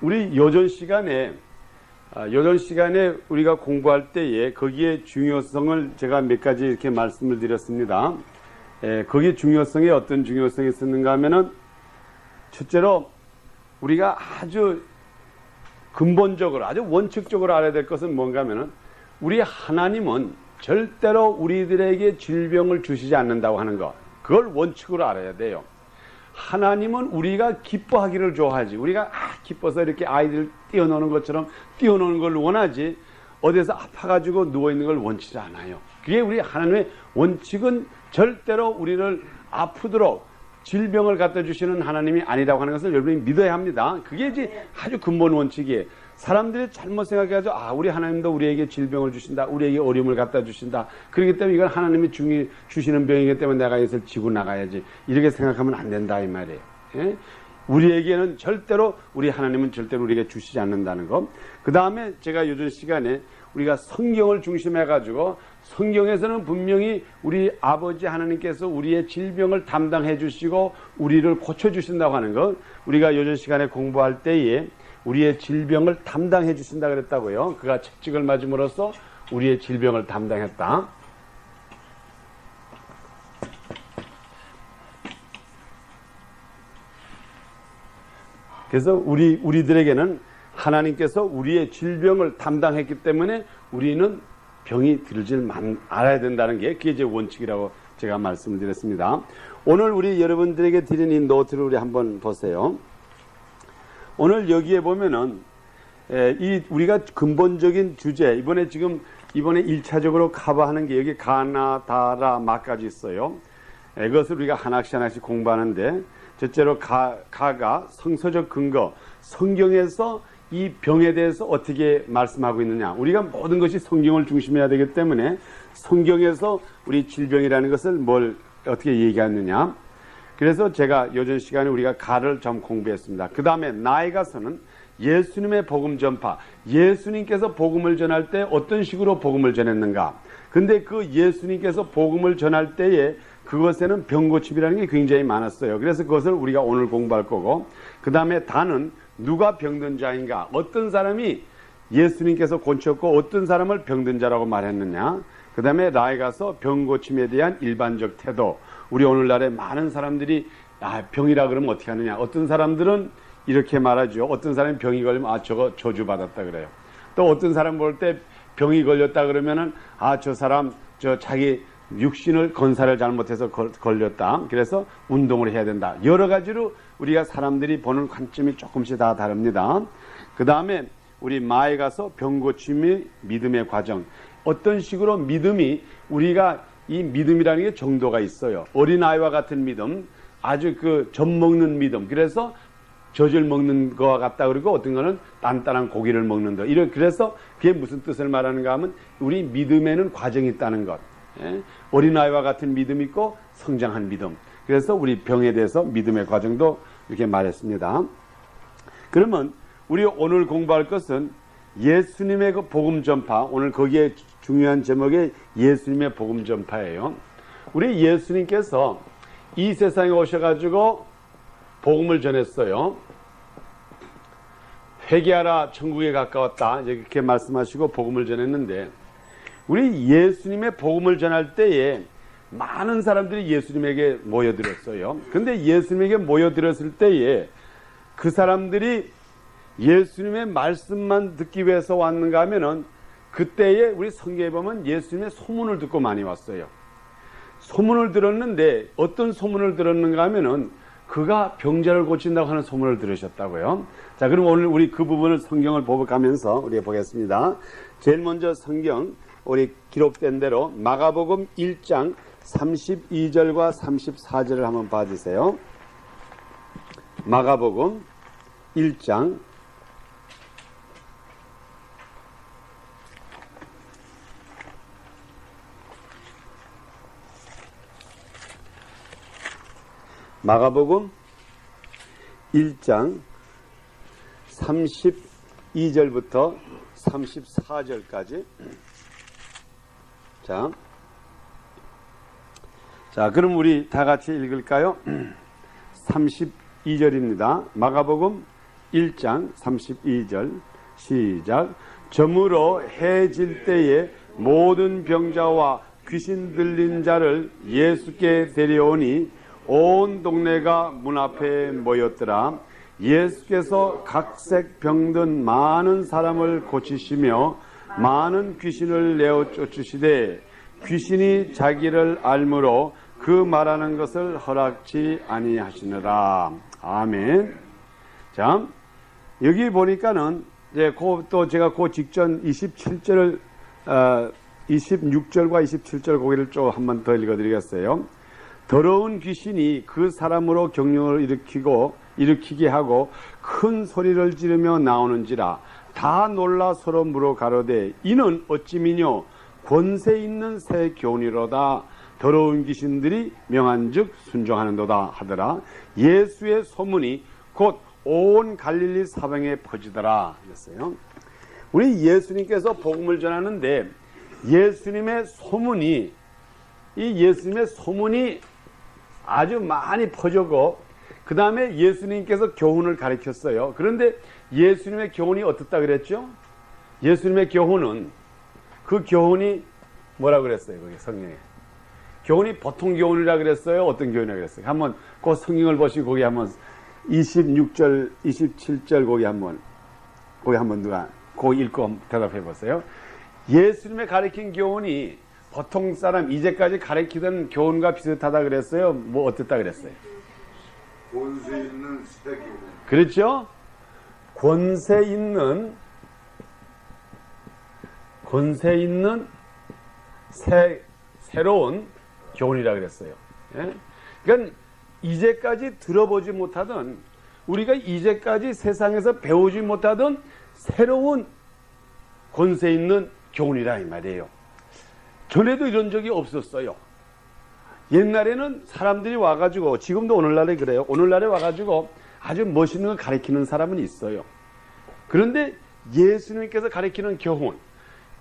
우리 요전 시간에 우리가 공부할 때에 거기에 중요성을 제가 몇 가지 이렇게 말씀을 드렸습니다. 거기에 중요성이 어떤 중요성이 있었는가 하면은 첫째로 우리가 아주 근본적으로 아주 원칙적으로 알아야 될 것은 뭔가 하면은 우리 하나님은 절대로 우리들에게 질병을 주시지 않는다고 하는 것, 그걸 원칙으로 알아야 돼요. 하나님은 우리가 기뻐하기를 좋아하지, 우리가 기뻐서 이렇게 아이들 뛰어노는 것처럼 뛰어노는 걸 원하지 어디서 아파가지고 누워있는 걸 원치지 않아요. 그게 우리 하나님의 원칙은 절대로 우리를 아프도록 질병을 갖다 주시는 하나님이 아니라고 하는 것을 여러분이 믿어야 합니다. 그게 이제 아주 근본 원칙이에요. 사람들이 잘못 생각해가지고 우리 하나님도 우리에게 질병을 주신다, 우리에게 어려움을 갖다 주신다, 그렇기 때문에 이건 하나님이 주시는 병이기 때문에 내가 이것을 지고 나가야지, 이렇게 생각하면 안 된다 이 말이에요. 예? 우리에게는 절대로, 우리 하나님은 절대로 우리에게 주시지 않는다는 것. 그 다음에 제가 요즘 시간에 우리가 성경을 중심해가지고 성경에서는 분명히 우리 아버지 하나님께서 우리의 질병을 담당해 주시고 우리를 고쳐주신다고 하는 것, 우리가 요즘 시간에 공부할 때에 우리의 질병을 담당해 주신다 그랬다고요. 그가 채찍을 맞음으로써 우리의 질병을 담당했다. 그래서 우리들에게는 하나님께서 우리의 질병을 담당했기 때문에 우리는 병이 들질 알아야 된다는 게 그게 이제 원칙이라고 제가 말씀을 드렸습니다. 오늘 우리 여러분들에게 드린 이 노트를 우리 한번 보세요. 오늘 여기에 보면은 우리가 근본적인 주제, 이번에 1차적으로 커버하는 게 여기 가나, 다라, 마까지 있어요. 이것을 우리가 하나씩 공부하는데, 첫째로 가가 성서적 근거, 성경에서 이 병에 대해서 어떻게 말씀하고 있느냐. 우리가 모든 것이 성경을 중심해야 되기 때문에 성경에서 우리 질병이라는 것을 어떻게 얘기하느냐. 그래서 제가 요즘 시간에 우리가 가를 좀 공부했습니다. 그 다음에 나에 가서는 예수님의 복음 전파, 예수님께서 복음을 전할 때 어떤 식으로 복음을 전했는가. 근데 그 예수님께서 복음을 전할 때에 그것에는 병고침이라는 게 굉장히 많았어요. 그래서 그것을 우리가 오늘 공부할 거고, 그 다음에 다는 누가 병든 자인가, 어떤 사람이 예수님께서 고쳤고 어떤 사람을 병든 자라고 말했느냐. 그 다음에 나에 가서 병고침에 대한 일반적 태도, 우리 오늘날에 많은 사람들이 병이라 그러면 어떻게 하느냐. 어떤 사람들은 이렇게 말하죠. 어떤 사람이 병이 걸리면 저거 저주받았다 그래요. 또 어떤 사람 볼 때 병이 걸렸다 그러면은 저 사람 자기 육신을 건사를 잘못해서 걸렸다. 그래서 운동을 해야 된다. 여러 가지로 우리가 사람들이 보는 관점이 조금씩 다 다릅니다. 그 다음에 우리 마에 가서 병고침의 믿음의 과정. 어떤 식으로 믿음이, 우리가 이 믿음이라는 게 정도가 있어요. 어린아이와 같은 믿음, 아주 젖 먹는 믿음. 그래서 젖을 먹는 거와 같다 그러고 어떤 거는 단단한 고기를 먹는 거. 그래서 그게 무슨 뜻을 말하는가 하면 우리 믿음에는 과정이 있다는 것. 어린아이와 같은 믿음이 있고 성장한 믿음. 그래서 우리 병에 대해서 믿음의 과정도 이렇게 말했습니다. 그러면 우리 오늘 공부할 것은 예수님의 그 복음 전파, 오늘 거기에 중요한 제목이 예수님의 복음 전파예요. 우리 예수님께서 이 세상에 오셔가지고 복음을 전했어요. 회개하라, 천국에 가까웠다, 이렇게 말씀하시고 복음을 전했는데, 우리 예수님의 복음을 전할 때에 많은 사람들이 예수님에게 모여들었어요. 근데 예수님에게 모여들었을 때에 그 사람들이 예수님의 말씀만 듣기 위해서 왔는가 하면은, 그때에 우리 성경에 보면 예수님의 소문을 듣고 많이 왔어요. 소문을 들었는데 어떤 소문을 들었는가 하면은 그가 병자를 고친다고 하는 소문을 들으셨다고요. 자, 그럼 오늘 우리 그 부분을 성경을 보면서 우리가 보겠습니다. 제일 먼저 성경 우리 기록된 대로 마가복음 1장 32절과 34절을 한번 봐주세요. 마가복음 1장 마가복음 1장 32절부터 34절까지. 자, 그럼 우리 다 같이 읽을까요? 32절입니다. 마가복음 1장 32절 시작. 저물어 해질 때에 모든 병자와 귀신 들린 자를 예수께 데려오니 온 동네가 문 앞에 모였더라. 예수께서 각색 병든 많은 사람을 고치시며 많은 귀신을 내어 쫓으시되 귀신이 자기를 알므로 그 말하는 것을 허락지 아니하시느라. 아멘. 자, 여기 보니까는 이제 또 제가 그 직전 27절, 26절과 27절 고기를 좀 한 번 더 읽어드리겠어요. 더러운 귀신이 그 사람으로 경련을 일으키게 하고 큰 소리를 지르며 나오는지라 다 놀라 서로 물어 가로되 이는 어찌미뇨 권세 있는 새 교훈이로다. 더러운 귀신들이 명한즉 순종하는도다 하더라. 예수의 소문이 곧 온 갈릴리 사방에 퍼지더라 그랬어요. 우리 예수님께서 복음을 전하는데 예수님의 소문이 아주 많이 퍼졌고 그 다음에 예수님께서 교훈을 가르쳤어요. 그런데 예수님의 교훈이 어떻다 그랬죠? 예수님의 교훈은 그 교훈이 뭐라 그랬어요? 거기 성경에 교훈이 보통 교훈이라 그랬어요? 어떤 교훈이라 그랬어요? 한번 그 성경을 보시고 거기 한번 26절, 27절 거기 한번 누가 그거 읽고 대답해 보세요. 예수님의 가르친 교훈이 보통 사람 이제까지 가르치던 교훈과 비슷하다 그랬어요? 뭐 어땠다 그랬어요? 권세 있는 새 교훈. 그렇죠? 권세 있는 새로운 교훈이라 그랬어요. 예? 그러니까 이제까지 들어보지 못하던 우리가 이제까지 세상에서 배우지 못하던 새로운 권세 있는 교훈이라 이 말이에요. 전에도 이런 적이 없었어요. 옛날에는 사람들이 와가지고 지금도 오늘날에 그래요. 오늘날에 와가지고 아주 멋있는 걸 가르치는 사람은 있어요. 그런데 예수님께서 가르치는 교훈,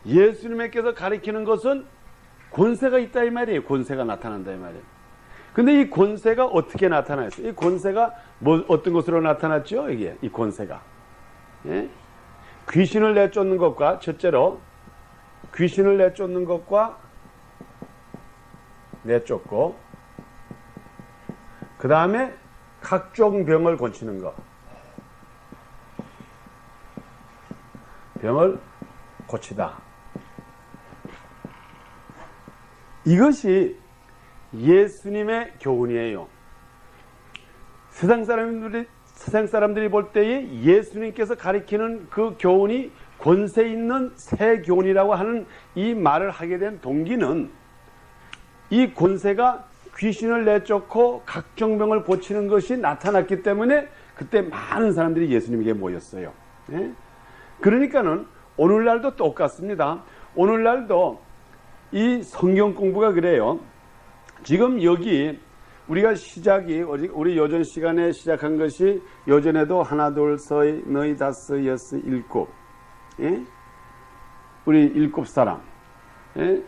예수님께서 가르치는 것은 권세가 있다 이 말이에요. 권세가 나타난다 이 말이에요. 근데 이 권세가 어떻게 나타났어요? 이 권세가 어떤 것으로 나타났죠? 이게 이 권세가 예? 귀신을 내쫓는 것과 첫째로 귀신을 내쫓는 것과 내쫓고 그 다음에 각종 병을 고치는 것, 병을 고치다. 이것이 예수님의 교훈이에요. 세상 사람들이 볼 때에 예수님께서 가리키는 그 교훈이 권세 있는 새 교훈이라고 하는 이 말을 하게 된 동기는 이 권세가 귀신을 내쫓고 각종 병을 고치는 것이 나타났기 때문에 그때 많은 사람들이 예수님에게 모였어요. 예? 그러니까는 오늘날도 똑같습니다. 오늘날도 이 성경 공부가 그래요. 지금 여기 우리가 우리 요전 시간에 시작한 것이 요전에도 하나, 둘, 서이, 너희, 다섯, 여섯, 일곱. 예? 우리 7사람. 예?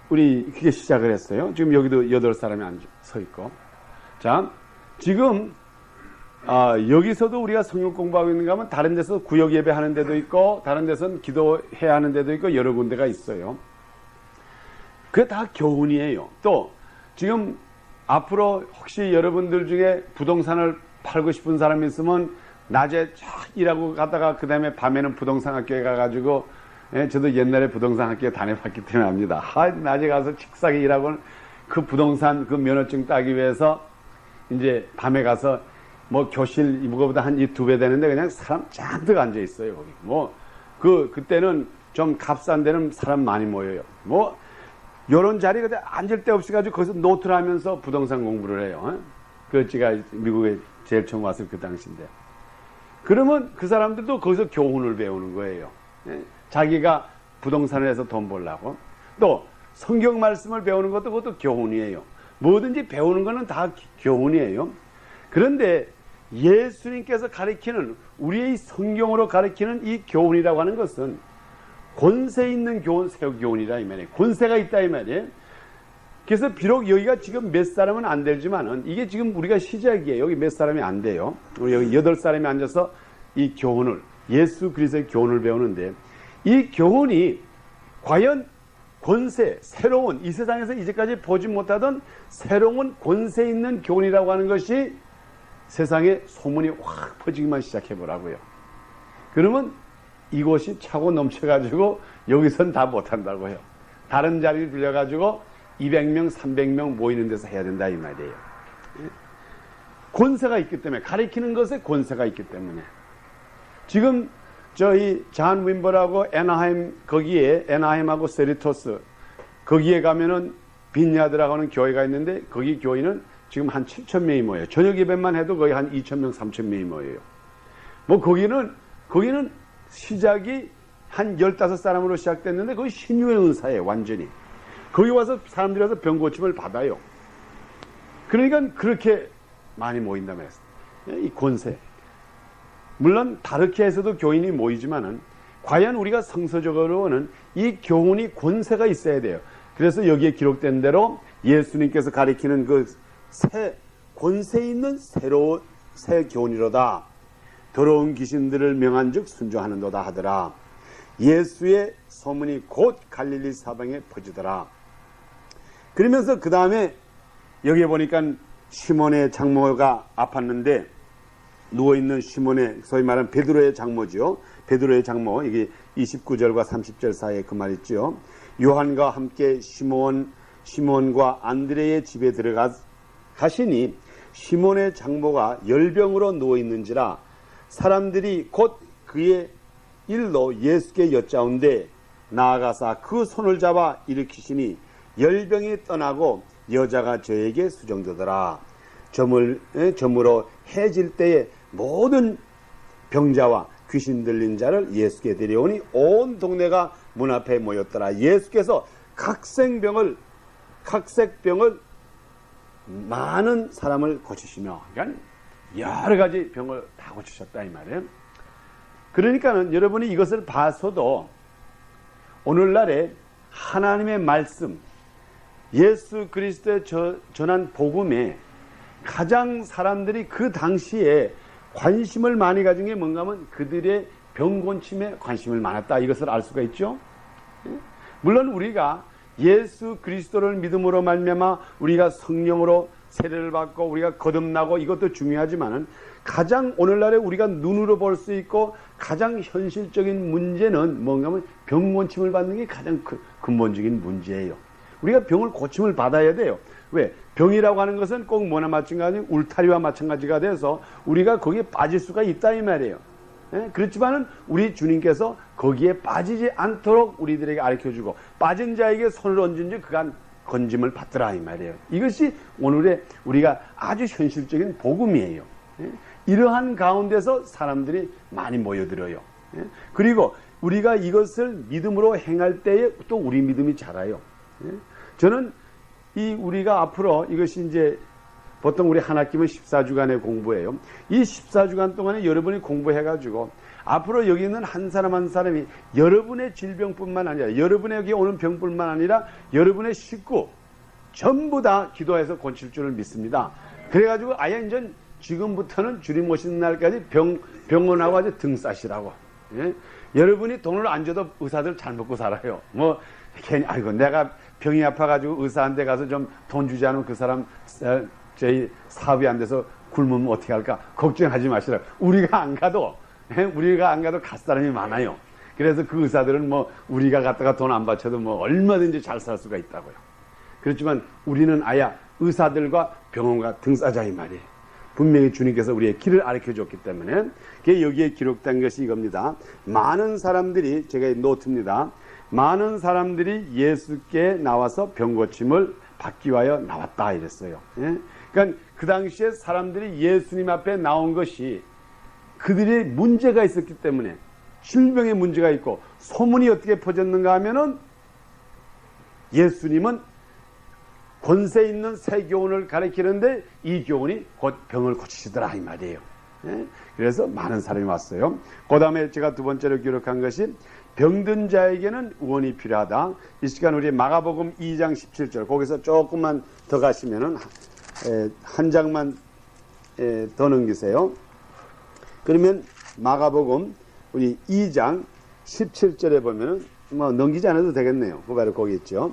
우리 그게 시작을 했어요. 지금 여기도 8사람이 서 있고. 자, 지금 여기서도 우리가 성경 공부하고 있는가 하면 다른 데서 구역 예배 하는 데도 있고 다른 데서는 기도해야 하는 데도 있고 여러 군데가 있어요. 그게 다 교훈이에요. 또 지금 앞으로 혹시 여러분들 중에 부동산을 팔고 싶은 사람이 있으면 낮에 쫙 일하고 가다가 그 다음에 밤에는 부동산 학교에 가가지고 저도 옛날에 부동산 학교에 다녀봤기 때문에 압니다. 낮에 가서 칙삭이 일하고는 그 부동산 그 면허증 따기 위해서 이제 밤에 가서 뭐 교실 이거보다 한 2배 되는데 그냥 사람 잔뜩 앉아 있어요. 거기 그때는 좀 값싼 데는 사람 많이 모여요. 요런 자리에 앉을 데 없이 가지고 거기서 노트를 하면서 부동산 공부를 해요. 그 제가 미국에 제일 처음 왔을 그 당시인데. 그러면 그 사람들도 거기서 교훈을 배우는 거예요. 자기가 부동산을 해서 돈 벌려고. 또 성경 말씀을 배우는 것도 그것도 교훈이에요. 뭐든지 배우는 거는 다 교훈이에요. 그런데 예수님께서 가르치는 우리의 성경으로 가르치는 이 교훈이라고 하는 것은 권세 있는 교훈, 새 교훈이라 이 말이에요. 권세가 있다 이 말이에요. 그래서 비록 여기가 지금 몇 사람은 안 되지만은 이게 지금 우리가 시작이에요. 여기 몇 사람이 안 돼요. 우리 여기 8사람이 앉아서 이 교훈을, 예수 그리스도의 교훈을 배우는데, 이 교훈이 과연 권세, 새로운, 이 세상에서 이제까지 보지 못하던 새로운 권세 있는 교훈이라고 하는 것이 세상에 소문이 확 퍼지기만 시작해보라고요. 그러면 이곳이 차고 넘쳐가지고 여기선 다 못한다고요. 다른 자리를 빌려가지고 200명, 300명 모이는 데서 해야 된다 이 말이에요. 권세가 있기 때문에, 가리키는 것에 권세가 있기 때문에. 지금 저희 잔 윈버라고 애나하임, 거기에 애나하임하고 세리토스, 거기에 가면은 빈야드라고 하는 교회가 있는데, 거기 교회는 지금 한 7,000명이 모여요. 저녁 예배만 해도 거의 한 2,000명, 3,000명이 모여요. 뭐 거기는 시작이 한 15사람으로 시작됐는데 거기 신유의 은사예요, 완전히. 거기 와서 사람들이 와서 병 고침을 받아요. 그러니까 그렇게 많이 모인다며 했어요. 이 권세. 물론 다르케에서도 교인이 모이지만은 과연 우리가 성서적으로는 이 교훈이 권세가 있어야 돼요. 그래서 여기에 기록된 대로 예수님께서 가리키는 그 새 권세 있는 새 교훈이로다. 더러운 귀신들을 명한즉 순종하는도다 하더라. 예수의 소문이 곧 갈릴리 사방에 퍼지더라. 그러면서 그 다음에 여기에 보니까 시몬의 장모가 아팠는데 누워있는 시몬의, 소위 말하는 베드로의 장모죠. 베드로의 장모, 이게 29절과 30절 사이에 그 말 있죠. 요한과 함께 시몬과 안드레의 집에 가시니 시몬의 장모가 열병으로 누워있는지라 사람들이 곧 그의 일로 예수께 여짜온데 나아가사 그 손을 잡아 일으키시니 열병이 떠나고 여자가 저에게 수정되더라. 저물어 해질 때에 모든 병자와 귀신 들린 자를 예수께 데려오니 온 동네가 문 앞에 모였더라. 예수께서 각색병을 많은 사람을 고치시며, 그러니까 여러 가지 병을 다 고치셨다 이 말이에요. 그러니까는 여러분이 이것을 봐서도 오늘날에 하나님의 말씀, 예수 그리스도의 전한 복음에 가장 사람들이 그 당시에 관심을 많이 가진 게 뭔가 하면 그들의 병곤침에 관심을 많았다, 이것을 알 수가 있죠. 물론 우리가 예수 그리스도를 믿음으로 말미암아 우리가 성령으로 세례를 받고 우리가 거듭나고 이것도 중요하지만은 가장 오늘날에 우리가 눈으로 볼 수 있고 가장 현실적인 문제는 뭔가 하면 병곤침을 받는 게 가장 근본적인 문제예요. 우리가 병을 고침을 받아야 돼요. 왜? 병이라고 하는 것은 꼭 뭐나 마찬가지, 울타리와 마찬가지가 돼서 우리가 거기에 빠질 수가 있다 이 말이에요. 그렇지만은 우리 주님께서 거기에 빠지지 않도록 우리들에게 가르쳐주고 빠진 자에게 손을 얹은지 그간 건짐을 받더라 이 말이에요. 이것이 오늘의 우리가 아주 현실적인 복음이에요. 이러한 가운데서 사람들이 많이 모여들어요. 그리고 우리가 이것을 믿음으로 행할 때에 또 우리 믿음이 자라요. 저는 우리가 앞으로 이것이 이제 보통 우리 한 학기면 14주간의 공부예요. 이 14주간 동안에 여러분이 공부해가지고 앞으로 여기 있는 한 사람 한 사람이 여러분의 질병뿐만 아니라 여러분의 여기 오는 병뿐만 아니라 여러분의 식구 전부 다 기도해서 고칠 줄을 믿습니다. 그래가지고 아예 이제 지금부터는 주님 오시는 날까지 병원하고 아주 등 싸시라고. 여러분이 돈을 안 줘도 의사들 잘 먹고 살아요. 뭐 괜히 아이고 내가 병이 아파가지고 의사한테 가서 좀 돈 주지 않으면 그 사람 저희 사업이 안 돼서 굶으면 어떻게 할까 걱정하지 마시라고. 우리가 안 가도 갈 사람이 많아요. 그래서 그 의사들은 뭐 우리가 갔다가 돈 안 바쳐도 뭐 얼마든지 잘 살 수가 있다고요. 그렇지만 우리는 아예 의사들과 병원과 등싸자 이 말이에요. 분명히 주님께서 우리의 길을 가르쳐 줬기 때문에 여기에 기록된 것이 이겁니다. 많은 사람들이, 제가 노트입니다. 많은 사람들이 예수께 나와서 병고침을 받기 위하여 나왔다 이랬어요. 그러니까 그 당시에 사람들이 예수님 앞에 나온 것이 그들의 문제가 있었기 때문에, 질병의 문제가 있고 소문이 어떻게 퍼졌는가 하면은 예수님은 권세 있는 새 교훈을 가르치는데 이 교훈이 곧 병을 고치시더라 이 말이에요. 예? 그래서 많은 사람이 왔어요. 그 다음에 제가 두 번째로 기록한 것이 병든 자에게는 의원이 필요하다. 이 시간 우리 마가복음 2장 17절 거기서 조금만 더 가시면은 한 장만 더 넘기세요. 그러면 마가복음 우리 2장 17절에 보면은 뭐 넘기지 않아도 되겠네요. 그 바로 거기 있죠.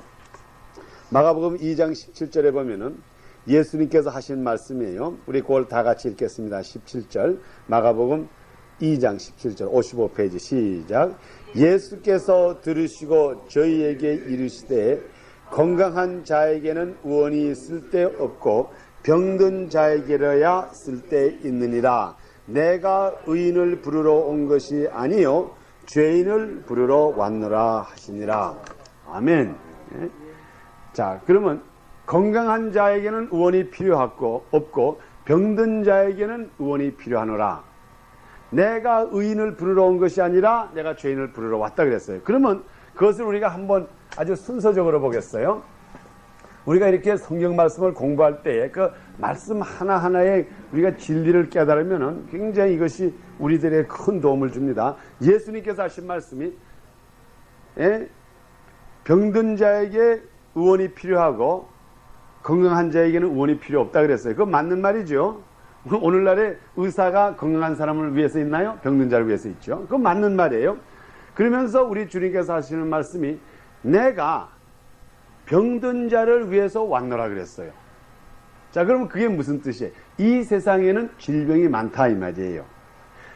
마가복음 2장 17절에 보면은 예수님께서 하신 말씀이에요. 우리 그걸 다 같이 읽겠습니다. 17절 마가복음 2장 17절 55페이지 시작. 예수께서 들으시고 저희에게 이르시되 건강한 자에게는 의원이 쓸데없고 병든 자에게로야 쓸데있느니라. 내가 의인을 부르러 온 것이 아니요 죄인을 부르러 왔노라 하시니라. 아멘. 자, 그러면 건강한 자에게는 의원이 필요하고 없고 병든 자에게는 의원이 필요하노라. 내가 의인을 부르러 온 것이 아니라 내가 죄인을 부르러 왔다 그랬어요. 그러면 그것을 우리가 한번 아주 순서적으로 보겠어요. 우리가 이렇게 성경 말씀을 공부할 때에 그 말씀 하나하나에 우리가 진리를 깨달으면은 굉장히 이것이 우리들에게 큰 도움을 줍니다. 예수님께서 하신 말씀이 병든 자에게 의원이 필요하고 건강한 자에게는 의원이 필요 없다 그랬어요. 그건 맞는 말이죠. 오늘날에 의사가 건강한 사람을 위해서 있나요? 병든 자를 위해서 있죠. 그건 맞는 말이에요. 그러면서 우리 주님께서 하시는 말씀이 내가 병든 자를 위해서 왔노라 그랬어요. 자, 그러면 그게 무슨 뜻이에요? 이 세상에는 질병이 많다 이 말이에요.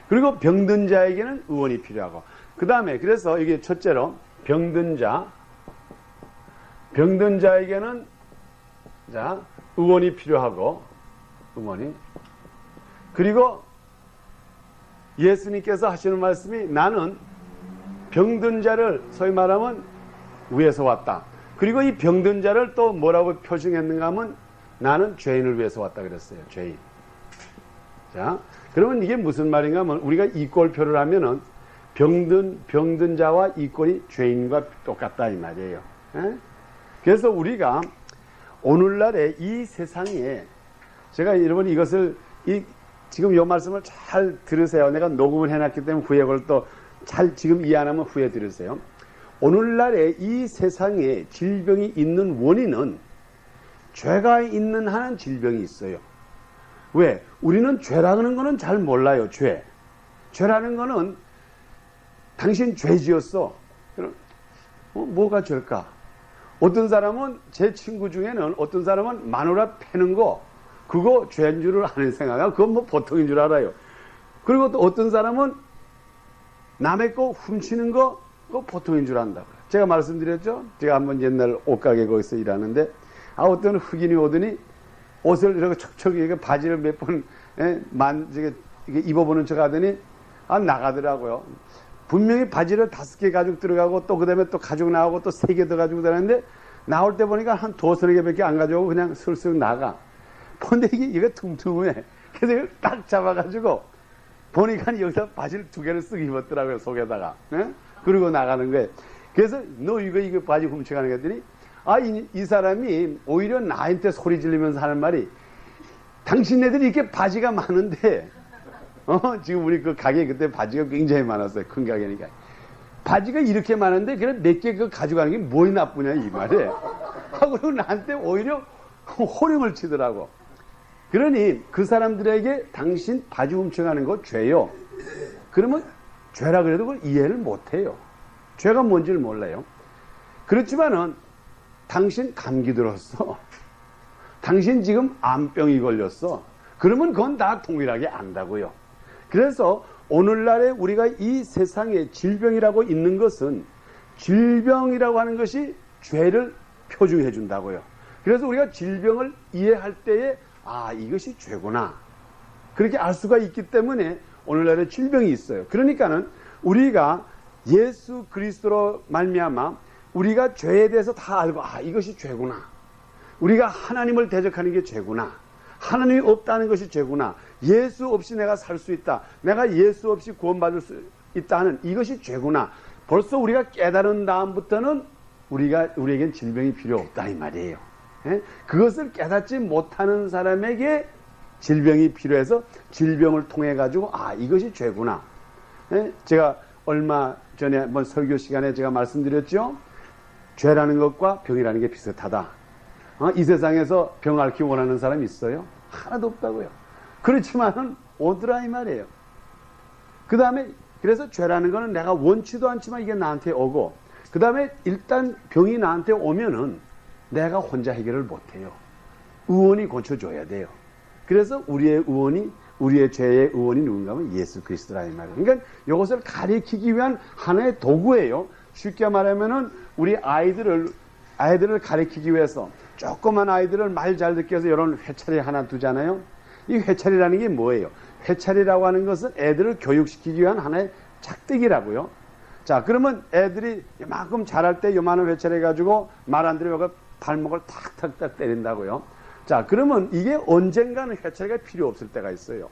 그리고 병든 자에게는 의원이 필요하고 그 다음에 그래서 이게 첫째로 병든 자에게는 자 의원이 필요하고 의원이 그리고 예수님께서 하시는 말씀이 나는 병든 자를 소위 말하면 위해서 왔다. 그리고 이 병든 자를 또 뭐라고 표징했는가 하면 나는 죄인을 위해서 왔다 그랬어요. 죄인. 자, 그러면 이게 무슨 말인가 하면 우리가 이꼴표를 하면은 병든 자와 이꼴이 죄인과 똑같다 이 말이에요. 에? 그래서 우리가 오늘날에 이 세상에 제가 여러분 이것을 지금 이 말씀을 잘 들으세요. 내가 녹음을 해놨기 때문에 후에 그걸 또 잘 지금 이해 안 하면 후에 들으세요. 오늘날에 이 세상에 질병이 있는 원인은 죄가 있는 한 질병이 있어요. 왜? 우리는 죄라는 거는 잘 몰라요. 죄라는 거는 당신 죄 지었어. 그럼 뭐가 죄일까? 어떤 사람은 제 친구 중에는 어떤 사람은 마누라 패는 거 그거 죄인 줄을 아는 생각하고 그건 뭐 보통인 줄 알아요. 그리고 또 어떤 사람은 남의 거 훔치는 거 그거 보통인 줄 안다고요. 제가 말씀드렸죠. 제가 한번 옛날 옷가게 거기서 일하는데 어떤 흑인이 오더니 옷을 이렇게 척척이 바지를 몇 번 입어보는 척 하더니 나가더라고요. 분명히 바지를 5개 가지고 들어가고 또 그 다음에 또 가지고 나오고 또 3개 더 가지고 들어가는데 나올 때 보니까 한 2-3 개밖에 안 가져오고 그냥 슬슬 나가. 근데 이게 퉁퉁해. 그래서 이걸 딱 잡아가지고 보니까 여기서 바지를 2개를 쓱 입었더라고요. 속에다가. 네? 그리고 나가는 거예요. 그래서 너 이거 바지 훔쳐가는 거 했더니 이 사람이 오히려 나한테 소리 지르면서 하는 말이 당신네들이 이렇게 바지가 많은데 지금 우리 그 가게 그때 바지가 굉장히 많았어요. 큰 가게니까. 바지가 이렇게 많은데 그래 몇 개 그거 가져가는 게 뭐이 나쁘냐 이 말에. 그리고 나한테 오히려 호령을 치더라고. 그러니 그 사람들에게 당신 바지 훔쳐가는 거 죄요. 그러면 죄라 그래도 그걸 이해를 못해요. 죄가 뭔지를 몰라요. 그렇지만은 당신 감기 들었어. 당신 지금 암병이 걸렸어. 그러면 그건 다 동일하게 안다고요. 그래서 오늘날에 우리가 이 세상에 질병이라고 있는 것은 질병이라고 하는 것이 죄를 표준해 준다고요. 그래서 우리가 질병을 이해할 때에 이것이 죄구나. 그렇게 알 수가 있기 때문에 오늘날에 질병이 있어요. 그러니까는 우리가 예수 그리스도로 말미암아 우리가 죄에 대해서 다 알고 이것이 죄구나. 우리가 하나님을 대적하는 게 죄구나. 하나님이 없다는 것이 죄구나. 예수 없이 내가 살 수 있다. 내가 예수 없이 구원받을 수 있다는 이것이 죄구나. 벌써 우리가 깨달은 다음부터는 우리에겐 질병이 필요 없다 이 말이에요. 그것을 깨닫지 못하는 사람에게 질병이 필요해서 질병을 통해 가지고 이것이 죄구나. 예? 제가 얼마 전에 한번 설교 시간에 제가 말씀드렸죠. 죄라는 것과 병이라는 게 비슷하다. 이 세상에서 병 앓기 원하는 사람이 있어요? 하나도 없다고요. 그렇지만은 오더라 이 말이에요. 그 다음에 그래서 죄라는 거는 내가 원치도 않지만 이게 나한테 오고, 그 다음에 일단 병이 나한테 오면은 내가 혼자 해결을 못해요. 의원이 고쳐줘야 돼요. 그래서 우리의 의원이, 우리의 죄의 의원이 누군가 하면 예수 그리스도라 이 말이에요. 그러니까 이것을 가리키기 위한 하나의 도구예요. 쉽게 말하면은 우리 아이들을 가리키기 위해서 조그만 아이들을 말 잘 듣게 해서 이런 회차리 하나 두잖아요. 이 회차리라는 게 뭐예요? 회차리라고 하는 것은 애들을 교육시키기 위한 하나의 작대기라고요. 자, 그러면 애들이 이만큼 자랄 때 요만한 회차리 가지고 말 안 들으면 발목을 탁탁탁 때린다고요. 자, 그러면 이게 언젠가는 회차리가 필요 없을 때가 있어요.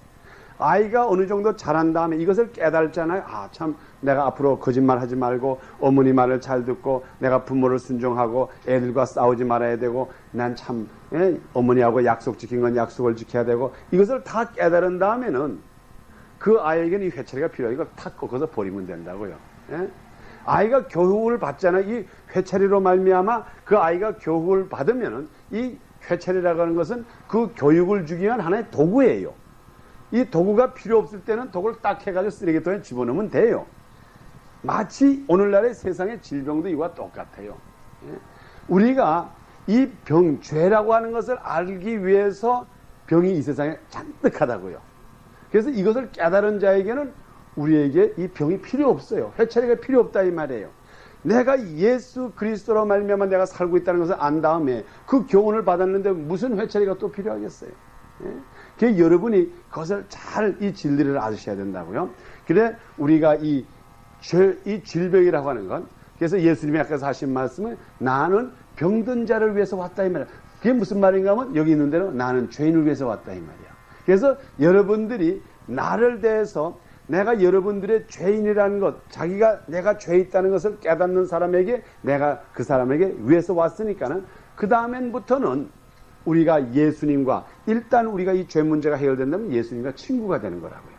아이가 어느 정도 자란 다음에 이것을 깨달잖아요. 참 내가 앞으로 거짓말 하지 말고 어머니 말을 잘 듣고 내가 부모를 순종하고 애들과 싸우지 말아야 되고 난 참 어머니하고 약속 지킨 건 약속을 지켜야 되고 이것을 다 깨달은 다음에는 그 아이에게는 이 회차리가 필요해. 이걸 탁 꺾어서 버리면 된다고요. 예? 아이가 교육을 받잖아요. 이 회차리로 말미암아 그 아이가 교육을 받으면은 이 회차리라고 하는 것은 그 교육을 주기 위한 하나의 도구예요. 이 도구가 필요 없을 때는 도구를 딱 해가지고 쓰레기통에 집어넣으면 돼요. 마치 오늘날의 세상의 질병도 이와 똑같아요. 우리가 이 병, 죄라고 하는 것을 알기 위해서 병이 이 세상에 잔뜩 하다고요. 그래서 이것을 깨달은 자에게는 우리에게 이 병이 필요 없어요. 회차리가 필요 없다 이 말이에요. 내가 예수 그리스도로 말미암아 내가 살고 있다는 것을 안 다음에 그 교훈을 받았는데 무슨 회차리가 또 필요하겠어요. 그 여러분이 그것을 잘 이 진리를 아셔야 된다고요. 그래 우리가 이 질병이라고 하는 건, 그래서 예수님이 아까 하신 말씀은 나는 병든 자를 위해서 왔다 이 말이야. 그게 무슨 말인가 하면 여기 있는 대로 나는 죄인을 위해서 왔다 이 말이야. 그래서 여러분들이 나를 대해서 내가 여러분들의 죄인이라는 것, 내가 죄 있다는 것을 깨닫는 사람에게 내가 그 사람에게 위해서 왔으니까는 그 다음엔부터는 우리가 예수님과 일단 우리가 이 죄 문제가 해결된다면 예수님과 친구가 되는 거라고요.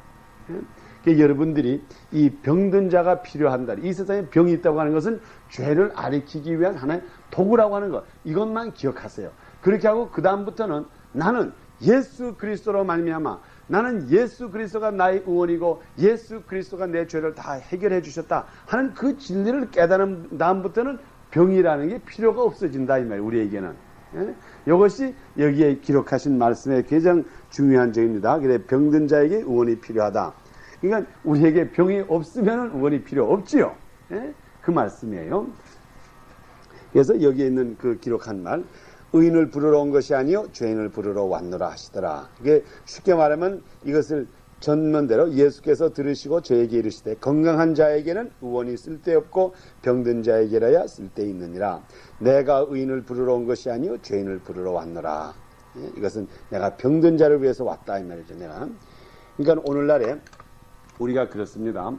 그러니까 여러분들이 이 병든 자가 필요한다. 이 세상에 병이 있다고 하는 것은 죄를 가리키기 위한 하나의 도구라고 하는 것. 이것만 기억하세요. 그렇게 하고 그 다음부터는 나는 예수 그리스도로 말미암아 나는 예수 그리스도가 나의 의원이고 예수 그리스도가 내 죄를 다 해결해 주셨다 하는 그 진리를 깨달은 다음부터는 병이라는 게 필요가 없어진다 이 말이에요. 우리에게는. 이것이 여기에 기록하신 말씀의 가장 중요한 점입니다. 그래 병든 자에게 의원이 필요하다. 그러니까 우리에게 병이 없으면 의원이 필요 없지요. 그 말씀이에요. 그래서 여기에 있는 그 기록한 말, 의인을 부르러 온 것이 아니요 죄인을 부르러 왔노라 하시더라. 이게 쉽게 말하면 이것을 전문대로 예수께서 들으시고 저에게 이르시되 건강한 자에게는 의원이 쓸데없고 병든 자에게라야 쓸데있느니라. 내가 의인을 부르러 온 것이 아니요 죄인을 부르러 왔노라. 이것은 내가 병든 자를 위해서 왔다 이 말이죠. 내가. 그러니까 오늘날에 우리가 그렇습니다.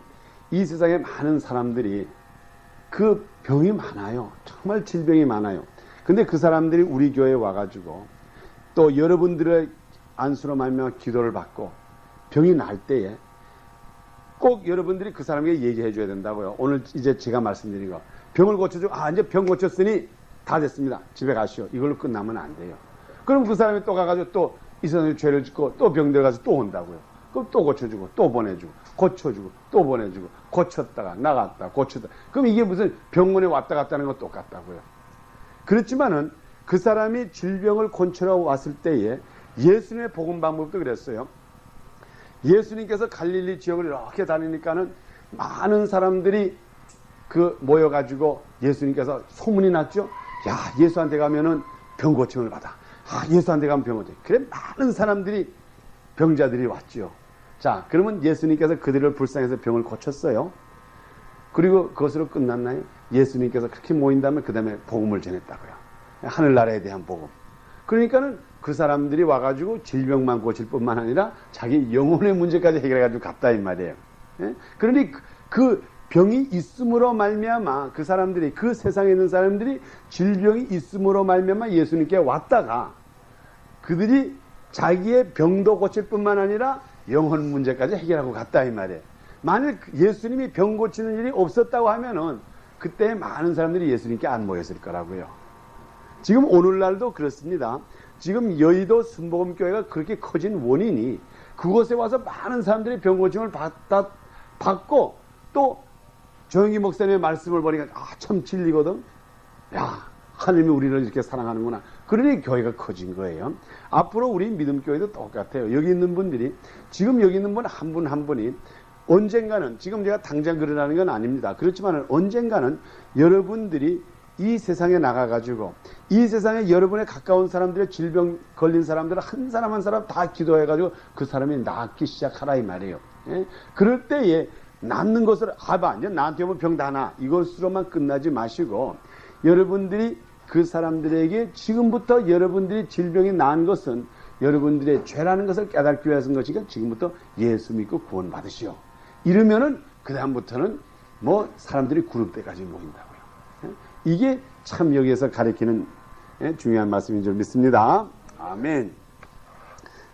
이 세상에 많은 사람들이 그 병이 많아요. 정말 질병이 많아요. 근데 그 사람들이 우리 교회에 와가지고 또 여러분들의 안수로 말미암아 기도를 받고 병이 날 때에 꼭 여러분들이 그 사람에게 얘기해 줘야 된다고요. 오늘 이제 제가 말씀드린 거. 병을 고쳐주고 이제 병 고쳤으니 다 됐습니다. 집에 가시오. 이걸로 끝나면 안 돼요. 그럼 그 사람이 또 가가지고 또 이 사람이 죄를 짓고 또 병들 가서 또 온다고요. 그럼 또 고쳐주고 또 보내주고 고쳐주고 또 보내주고 고쳤다가 나갔다 고쳤다. 그럼 이게 무슨 병원에 왔다 갔다 하는 거 똑같다고요. 그렇지만은 그 사람이 질병을 고치러 왔을 때에 예수님의 복음 방법도 그랬어요. 예수님께서 갈릴리 지역을 이렇게 다니니까는 많은 사람들이 모여가지고 예수님께서 소문이 났죠. 야, 예수한테 가면은 병 고침을 받아. 예수한테 가면 병 고침. 그래 많은 사람들이 병자들이 왔죠. 자, 그러면 예수님께서 그들을 불쌍해서 병을 고쳤어요. 그리고 그것으로 끝났나요? 예수님께서 그렇게 모인다면 그 다음에 복음을 전했다고요. 하늘나라에 대한 복음. 그러니까는 그 사람들이 와가지고 질병만 고칠 뿐만 아니라 자기 영혼의 문제까지 해결해가지고 갔다 이 말이에요. 그러니 그 병이 있음으로 말미암아 그 사람들이 그 세상에 있는 사람들이 질병이 있음으로 말미암아 예수님께 왔다가 그들이 자기의 병도 고칠 뿐만 아니라 영혼 문제까지 해결하고 갔다 이 말이에요. 만일 예수님이 병 고치는 일이 없었다고 하면은 그때 많은 사람들이 예수님께 안 모였을 거라고요. 지금 오늘날도 그렇습니다. 지금 여의도 순복음교회가 그렇게 커진 원인이 그곳에 와서 많은 사람들이 병 고침을 받고 또 조영기 목사님의 말씀을 보니까 참 진리거든. 야, 하나님이 우리를 이렇게 사랑하는구나. 그러니 교회가 커진 거예요. 앞으로 우리 믿음교회도 똑같아요. 여기 있는 분들이 지금 여기 있는 분 한 분 한 분이 언젠가는 지금 제가 당장 그러라는 건 아닙니다. 그렇지만 언젠가는 여러분들이 이 세상에 나가가지고 이 세상에 여러분의 가까운 사람들의 질병 걸린 사람들을 한 사람 한 사람 다 기도해가지고 그 사람이 낫기 시작하라 이 말이에요. 예? 그럴 때에 낫는 것을 이제 나한테 오면 병 다 나 이것으로만 끝나지 마시고 여러분들이 그 사람들에게 지금부터 여러분들이 질병이 난 것은 여러분들의 죄라는 것을 깨닫기 위해서인 것이니까 지금부터 예수 믿고 구원 받으시오. 이러면은 그 다음부터는 뭐 사람들이 그룹대까지 모인다고요. 이게 참 여기에서 가리키는 중요한 말씀인 줄 믿습니다. 아멘.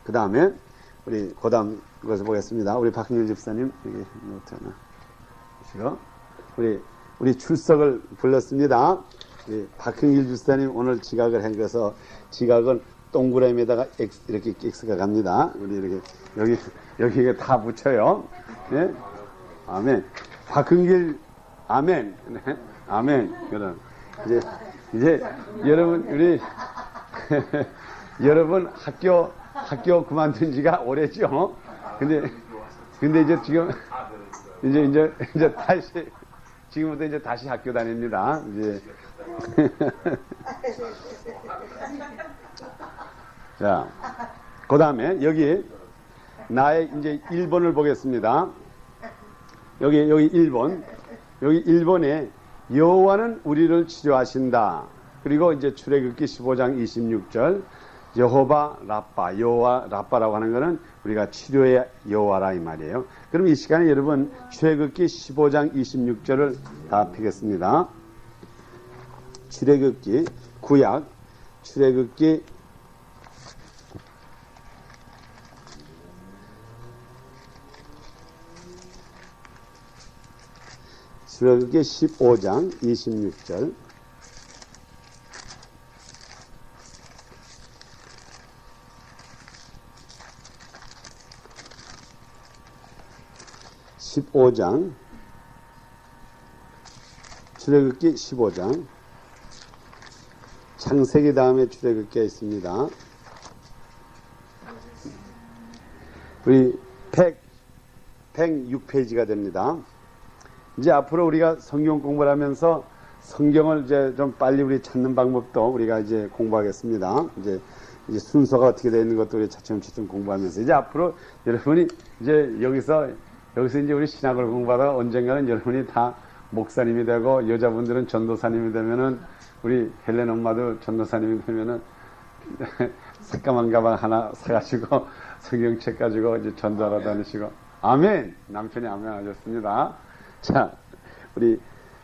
그 다음에 우리 고다음 것을 보겠습니다. 우리 박흥일 집사님 여기 노트 하나 보시고 우리 출석을 불렀습니다. 우리 박흥일 집사님 오늘 지각을 한 것서 지각은 동그라미에다가 이렇게 X가 갑니다. 우리 이렇게 여기에 다 붙여요. 네? 아멘. 박흥길 아멘. 네? 아멘. 그럼 이제 여러분 우리 여러분 학교 그만둔 지가 오래죠. 근데 이제 지금 이제 다시 지금부터 이제 다시 학교 다닙니다. 이제 자, 그 다음에 여기 나의 이제 1번을 보겠습니다. 여기 1번. 여기 1번에 여호와는 우리를 치료하신다. 그리고 이제 출애굽기 15장 26절 여호바 라빠, 여호와 라빠라고 하는 것은 우리가 치료의 여호와라 이 말이에요. 그럼 이 시간에 여러분 출애굽기 15장 26절을 다 펴겠습니다. 출애굽기 구약 출애굽기 15장 26절 출애굽기 15장 창세기 다음에 출애굽기가 있습니다. 우리 106페이지가 됩니다. 이제 앞으로 우리가 성경 공부를 하면서 성경을 이제 좀 빨리 우리 찾는 방법도 우리가 이제 공부하겠습니다. 이제 순서가 어떻게 되어 있는 것도 우리 차츰차츰 공부하면서 이제 앞으로 여러분이 이제 여기서 이제 우리 신학을 공부하다가 언젠가는 여러분이 다 목사님이 되고 여자분들은 전도사님이 되면은 우리 헬렌 엄마도 전도사님이 되면은 새까만 가방 하나 사가지고 성경책 가지고 이제 전도하러 다니시고 아멘. 남편이 아멘 하셨습니다. 자, 우리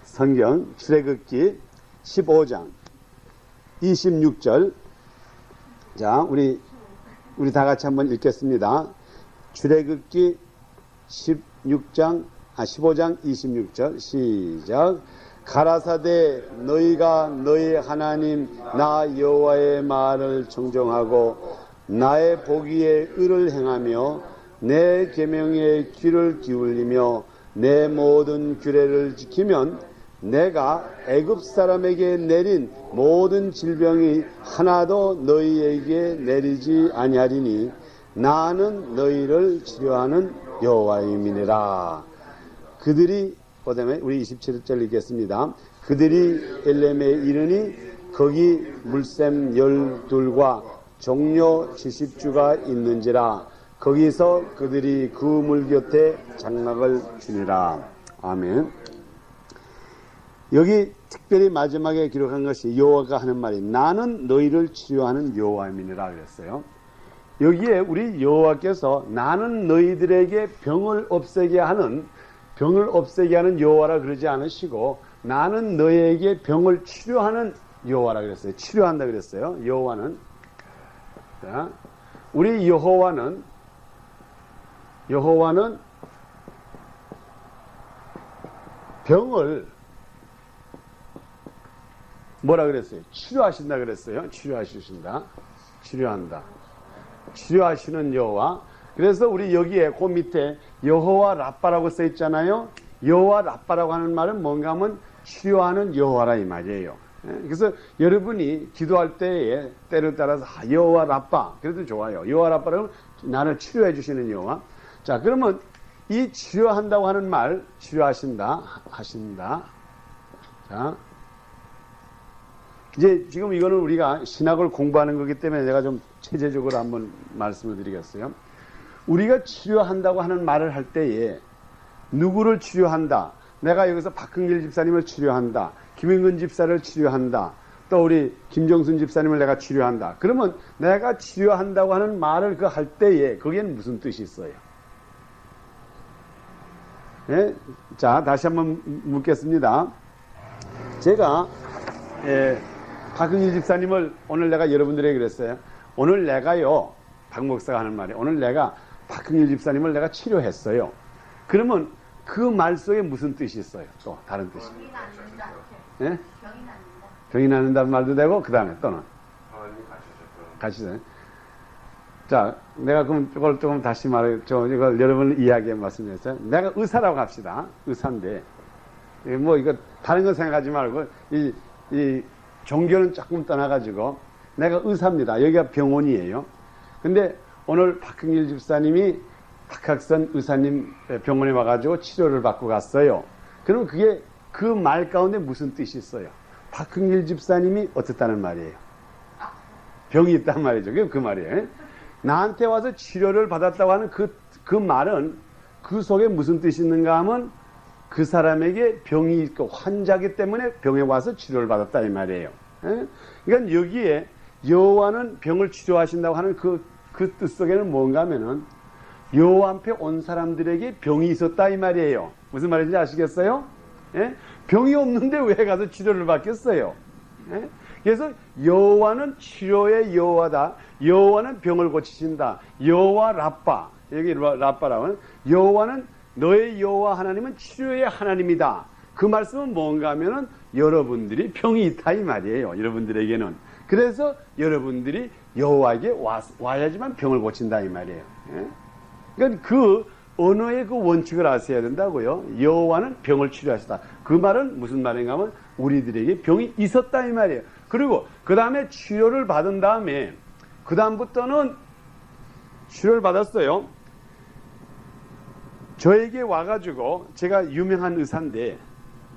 성경 출애굽기 15장 26절. 자, 우리 다 같이 한번 읽겠습니다. 출애굽기 15장 26절 시작. 가라사대 너희가 너희 하나님 나 여호와의 말을 청종하고 나의 보기에 의를 행하며 내 계명에 귀를 기울이며 내 모든 규례를 지키면 내가 애굽 사람에게 내린 모든 질병이 하나도 너희에게 내리지 아니하리니 나는 너희를 치료하는 여호와임이니라. 그들이 그다음에 우리 27절 읽겠습니다. 그들이 엘렘에 이르니 거기 물샘 12과 종려 70주가 있는지라. 거기서 그들이 그 물 곁에 장막을 치니라. 아멘. 여기 특별히 마지막에 기록한 것이 여호와가 하는 말이 나는 너희를 치료하는 여호와임이니라 그랬어요. 여기에 우리 여호와께서 나는 너희들에게 병을 없애게 하는 여호와라 그러지 않으시고 나는 너희에게 병을 치료하는 여호와라 그랬어요. 치료한다 그랬어요. 여호와는. 자, 우리 여호와는 병을 뭐라 그랬어요? 치료하신다 그랬어요. 치료하신다. 치료한다. 치료하시는 여호와. 그래서 우리 여기에 그 밑에 여호와 라빠라고 써 있잖아요. 여호와 라빠라고 하는 말은 뭔가 하면 치료하는 여호와라 이 말이에요. 그래서 여러분이 기도할 때에 때를 따라서 여호와 라빠 그래도 좋아요. 여호와 라빠라면 나를 치료해 주시는 여호와. 자, 그러면 이 치료한다고 하는 말, 치료하신다, 하신다. 자, 이제 지금 이거는 우리가 신학을 공부하는 거기 때문에 내가 좀 체제적으로 한번 말씀을 드리겠어요. 우리가 치료한다고 하는 말을 할 때에 누구를 치료한다. 내가 여기서 박흥길 집사님을 치료한다. 김영근 집사를 치료한다. 또 우리 김정순 집사님을 내가 치료한다. 그러면 내가 치료한다고 하는 말을 그 할 때에 거기에는 무슨 뜻이 있어요? 네? 자, 다시 한번 묻겠습니다. 제가 박흥길 집사님을 오늘 내가 여러분들에게 그랬어요. 오늘 내가요, 박 목사가 하는 말이에요. 오늘 내가 박흥길 집사님을 내가 치료했어요. 그러면 그 말 속에 무슨 뜻이 있어요? 또 다른 뜻이. 병이 낫는다. 예? 병이 낫는다. 병이 낫는다는 말도 되고 그 다음에 또는 가시죠. 자, 내가 그럼 이걸 조금 다시 말해, 이걸 여러분 이야기에 말씀드렸어요. 내가 의사라고 합시다. 의사인데 뭐 이거 다른 거 생각하지 말고 이 종교는 조금 떠나가지고 내가 의사입니다. 여기가 병원이에요. 근데 오늘 박흥길 집사님이 박학선 의사님 병원에 와가지고 치료를 받고 갔어요. 그럼 그게 그 말 가운데 무슨 뜻이 있어요? 박흥길 집사님이 어떻다는 말이에요? 병이 있단 말이죠. 그 말이에요. 나한테 와서 치료를 받았다고 하는 그 말은 그 속에 무슨 뜻이 있는가 하면 그 사람에게 병이 있고 환자기 때문에 병에 와서 치료를 받았다 이 말이에요. 그러니까 여기에 여호와는 병을 치료하신다고 하는 그 뜻 속에는 뭔가 하면은 여호와 앞에 온 사람들에게 병이 있었다 이 말이에요. 무슨 말인지 아시겠어요? 예? 병이 없는데 왜 가서 치료를 받겠어요? 예? 그래서 여호와는 치료의 여호와다. 여호와는 병을 고치신다. 여호와 라빠. 여기 라빠라고는 여호와는 너의 여호와 하나님은 치료의 하나님이다. 그 말씀은 뭔가 하면은 여러분들이 병이 있다 이 말이에요. 여러분들에게는. 그래서 여러분들이 여호와에게 와야지만 병을 고친다 이 말이에요. 예? 그러니까 그 언어의 그 원칙을 아셔야 된다고요. 여호와는 병을 치료하시다. 그 말은 무슨 말인가 하면 우리들에게 병이 있었다 이 말이에요. 그리고 그 다음에 치료를 받은 다음에 그 다음부터는 치료를 받았어요. 저에게 와가지고 제가 유명한 의사인데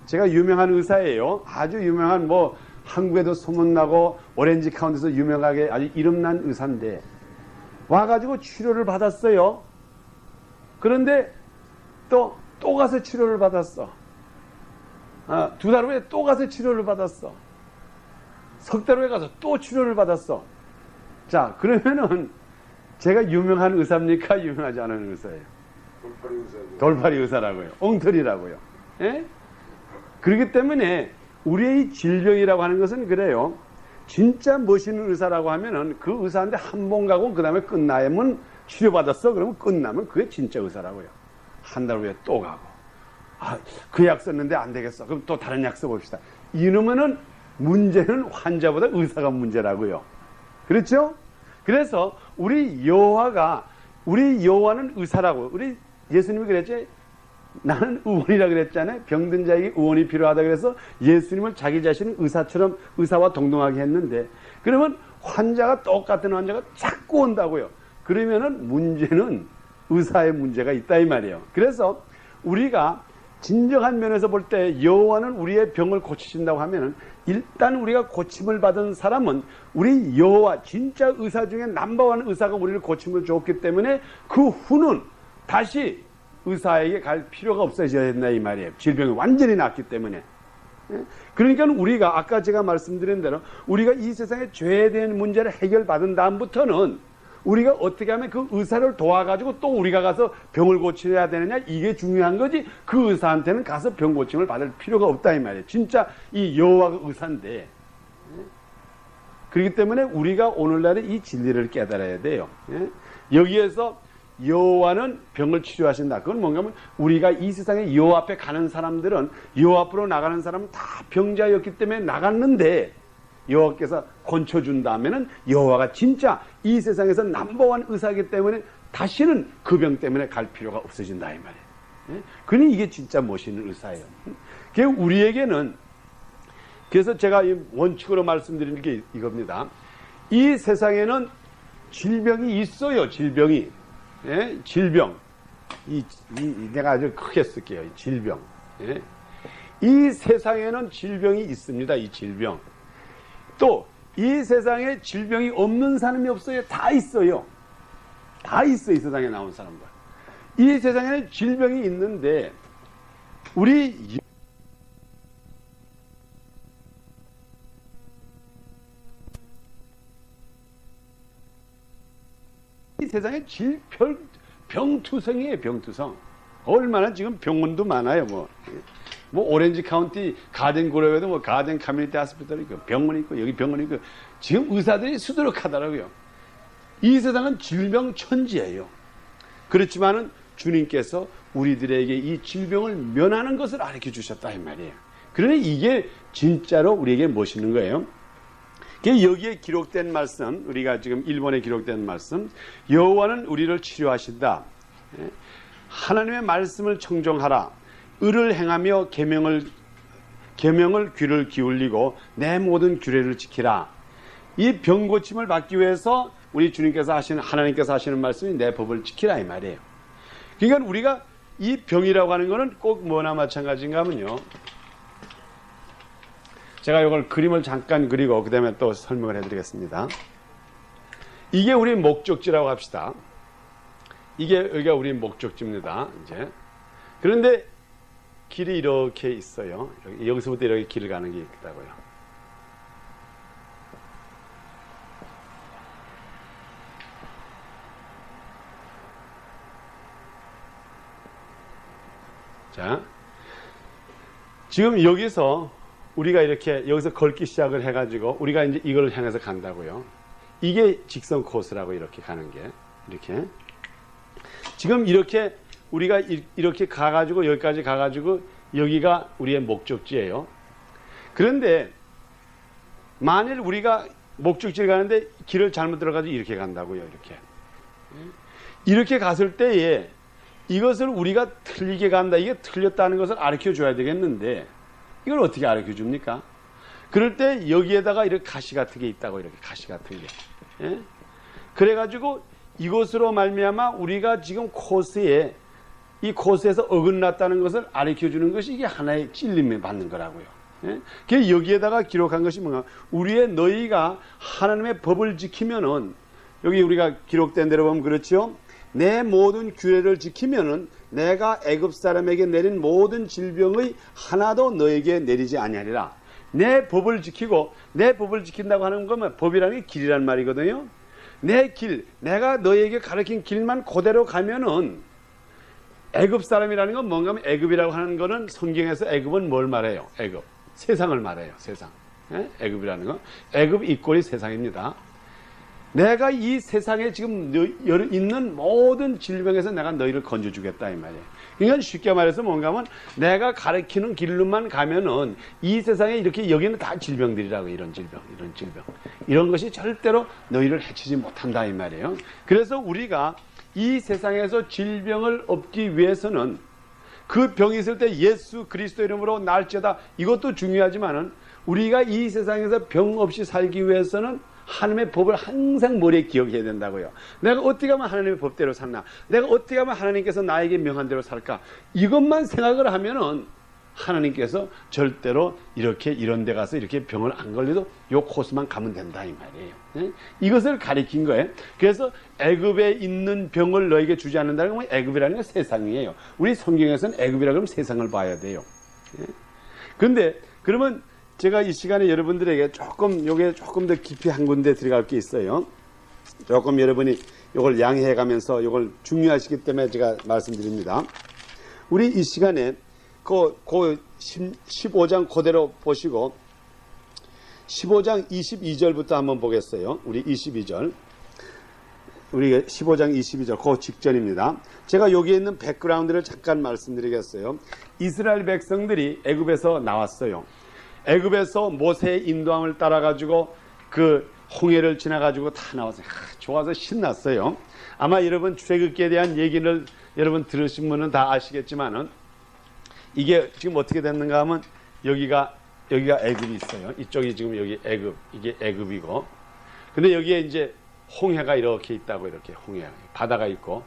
제가 유명한 의사예요. 아주 유명한 뭐 한국에도 소문나고 오렌지 카운티에서 유명하게 아주 이름난 의사인데 와가지고 치료를 받았어요. 그런데 또 가서 치료를 받았어. 2달 후에 또 가서 치료를 받았어. 석 달 후에 가서 또 치료를 받았어. 자, 그러면은 제가 유명한 의사입니까? 유명하지 않은 의사예요. 돌팔이 의사죠. 돌팔이 의사라고요. 엉터리라고요. 예? 그렇기 때문에 우리의 질병이라고 하는 것은 그래요. 진짜 멋있는 의사라고 하면은 그 의사한테 한 번 가고 그 다음에 끝나면 치료받았어. 그러면 끝나면 그게 진짜 의사라고요. 한 달 후에 또 가고. 그 약 썼는데 안 되겠어. 그럼 또 다른 약 써봅시다. 이러면은 문제는 환자보다 의사가 문제라고요. 그렇죠? 그래서 우리 여호와는 의사라고. 우리 예수님이 그랬지. 나는 의원이라 그랬잖아요. 병든 자에게 의원이 필요하다 그래서 예수님을 자기 자신은 의사처럼 의사와 동등하게 했는데 그러면 환자가 똑같은 환자가 자꾸 온다고요. 그러면은 문제는 의사의 문제가 있다 이 말이에요. 그래서 우리가 진정한 면에서 볼 때 여호와는 우리의 병을 고치신다고 하면은 일단 우리가 고침을 받은 사람은 우리 여호와 진짜 의사 중에 넘버원 의사가 우리를 고침을 줬기 때문에 그 후는 다시 의사에게 갈 필요가 없어져야 된다 이 말이에요. 질병이 완전히 낫기 때문에. 그러니까 우리가 아까 제가 말씀드린 대로 우리가 이 세상에 죄에 대한 문제를 해결받은 다음부터는 우리가 어떻게 하면 그 의사를 도와가지고 또 우리가 가서 병을 고쳐야 되느냐 이게 중요한 거지 그 의사한테는 가서 병 고침을 받을 필요가 없다 이 말이에요. 진짜 이 여호와가 의사인데 그렇기 때문에 우리가 오늘날에 이 진리를 깨달아야 돼요. 예? 여기에서 여호와는 병을 치료하신다. 그건 뭔가 하면 우리가 이 세상에 여호와 앞에 가는 사람들은 여호와 앞으로 나가는 사람은 다 병자였기 때문에 나갔는데 여호와께서 건쳐준다면은 여호와가 진짜 이 세상에서 넘버원 의사이기 때문에 다시는 그 병 때문에 갈 필요가 없어진다 이 말이에요. 예? 그러니 이게 진짜 멋있는 의사예요. 그게 우리에게는 그래서 제가 이 원칙으로 말씀드리는 게 이겁니다. 이 세상에는 질병이 있어요. 질병이. 예? 질병. 내가 아주 크게 쓸게요. 질병. 예? 이 세상에는 질병이 있습니다. 이 질병. 또 이 세상에 질병이 없는 사람이 없어요. 다 있어요. 다 있어요. 이 세상에 나온 사람들. 이 세상에는 질병이 있는데 우리 이 세상에 병투성이에요. 병투성. 얼마나 지금 병원도 많아요. 뭐 오렌지 카운티 가든 그로에도 뭐 가든 커뮤니티 하스피털이 있고 병원이 있고 여기 병원이 있고 지금 의사들이 수두룩하더라고요. 이 세상은 질병 천지예요. 그렇지만은 주님께서 우리들에게 이 질병을 면하는 것을 가르쳐 주셨다 이 말이에요. 그러니 이게 진짜로 우리에게 멋있는 거예요. 여기에 기록된 말씀, 우리가 지금 1번에 기록된 말씀, 여호와는 우리를 치료하신다. 하나님의 말씀을 청종하라. 의를 행하며 계명을 귀를 기울이고 내 모든 규례를 지키라. 이 병 고침을 받기 위해서 우리 주님께서 하나님께서 하시는 말씀이 내 법을 지키라 이 말이에요. 그러니까 우리가 이 병이라고 하는 것은 꼭 뭐나 마찬가지인가 하면요. 제가 이걸 그림을 잠깐 그리고 그 다음에 또 설명을 해드리겠습니다. 이게 우리 목적지라고 합시다. 여기가 우리 목적지입니다. 이제 그런데 길이 이렇게 있어요. 여기서부터 이렇게 길을 가는 게 있다고요. 자, 지금 여기서 우리가 이렇게 여기서 걷기 시작을 해가지고 우리가 이제 이걸 향해서 간다고요. 이게 직선 코스라고 이렇게 가는 게 이렇게 지금 이렇게 우리가 이렇게 가가지고 여기까지 가가지고 여기가 우리의 목적지예요. 그런데 만일 우리가 목적지를 가는데 길을 잘못 들어가지고 이렇게 간다고요. 이렇게 갔을 때에 이것을 우리가 틀리게 간다. 이게 틀렸다는 것을 가르쳐 줘야 되겠는데 이걸 어떻게 가르쳐 줍니까? 그럴 때 여기에다가 이렇게 가시 같은 게 있다고 이렇게 가시 같은 게. 예? 그래가지고 이것으로 말미암아 우리가 지금 이 코스에서 어긋났다는 것을 가르쳐 주는 것이 이게 하나의 찔림을 받는 거라고요. 예? 그 여기에다가 기록한 것이 뭔가 우리의 너희가 하나님의 법을 지키면은 여기 우리가 기록된 대로 보면 그렇죠. 내 모든 규례를 지키면은 내가 애굽 사람에게 내린 모든 질병의 하나도 너에게 내리지 아니하리라. 내 법을 지키고 내 법을 지킨다고 하는 거면 법이라는 게 길이란 말이거든요. 내 길, 내가 너에게 가르친 길만 그대로 가면은 애굽 사람이라는 건 뭔가 하면 애굽이라고 하는 거는 성경에서 애굽은 뭘 말해요? 애굽. 세상을 말해요. 세상. 애굽이라는 건 애굽 이꼴이 세상입니다. 내가 이 세상에 지금 있는 모든 질병에서 내가 너희를 건져주겠다 이 말이에요. 그러니까 쉽게 말해서 뭔가 하면 내가 가르치는 길로만 가면은 이 세상에 이렇게 여기는 다 질병들이라고 이런 질병 이런 것이 절대로 너희를 해치지 못한다 이 말이에요. 그래서 우리가 이 세상에서 질병을 없기 위해서는 그 병이 있을 때 예수 그리스도 이름으로 날지어다 이것도 중요하지만은 우리가 이 세상에서 병 없이 살기 위해서는 하나님의 법을 항상 머리에 기억해야 된다고요. 내가 어떻게 하면 하나님의 법대로 살나? 내가 어떻게 하면 하나님께서 나에게 명한 대로 살까? 이것만 생각을 하면은 하나님께서 절대로 이렇게 이런 데 가서 이렇게 병을 안 걸려도 요 코스만 가면 된다 이 말이에요. 네? 이것을 가리킨 거예요. 그래서 애굽에 있는 병을 너에게 주지 않는다는 건 애굽이라는 건 세상이에요. 우리 성경에서는 애굽이라고 하면 세상을 봐야 돼요. 그런데 그러면 제가 이 시간에 여러분들에게 요게 조금 더 깊이 한 군데 들어갈 게 있어요. 조금 여러분이 요걸 양해해 가면서 요걸 중요하시기 때문에 제가 말씀드립니다. 우리 이 시간에 그 15장 그대로 보시고 15장 22절부터 한번 보겠어요. 우리 22절. 우리가 15장 22절 그 직전입니다. 제가 여기에 있는 백그라운드를 잠깐 말씀드리겠어요. 이스라엘 백성들이 애굽에서 나왔어요. 애굽에서 모세의 인도함을 따라가지고 그 홍해를 지나가지고 다 나왔어요. 좋아서 신났어요. 아마 여러분 출애굽기에 대한 얘기를 여러분 들으신 분은 다 아시겠지만은 이게 지금 어떻게 됐는가 하면 여기가 애굽이 있어요. 이쪽이 지금 여기 애굽, 이게 애굽이고. 근데 여기에 이제 홍해가 이렇게 있다고, 이렇게 홍해, 바다가 있고.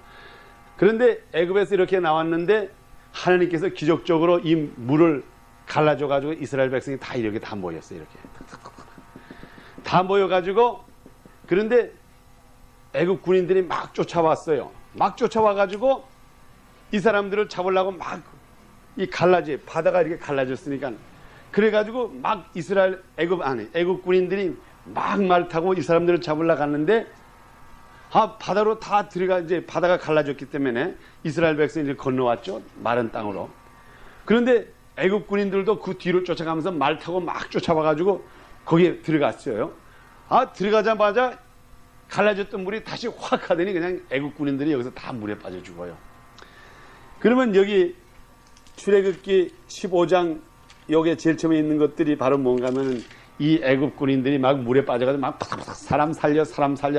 그런데 애굽에서 이렇게 나왔는데 하나님께서 기적적으로 이 물을 갈라줘 가지고 이스라엘 백성이 다 이렇게 다 모였어요. 이렇게 다 모여가지고. 그런데 애굽 군인들이 막 쫓아왔어요. 막 쫓아와 가지고 이 사람들을 잡으려고 막 이 바다가 이렇게 갈라졌으니까, 그래가지고 막 이스라엘 애굽 군인들이 막 말 타고 이 사람들을 잡으려고 갔는데, 바다로 다 들어가, 이제 바다가 갈라졌기 때문에 이스라엘 백성이 건너왔죠. 마른 땅으로. 그런데 애굽 군인들도 그 뒤로 쫓아가면서 말 타고 막 쫓아와가지고 거기에 들어갔어요. 들어가자마자 갈라졌던 물이 다시 확 하더니 그냥 애굽 군인들이 여기서 다 물에 빠져 죽어요. 그러면 여기 출애굽기 15장 여기에 제일 처음에 있는 것들이 바로 뭔가 하면 이 애굽 군인들이 막 물에 빠져가지고 막 사람 살려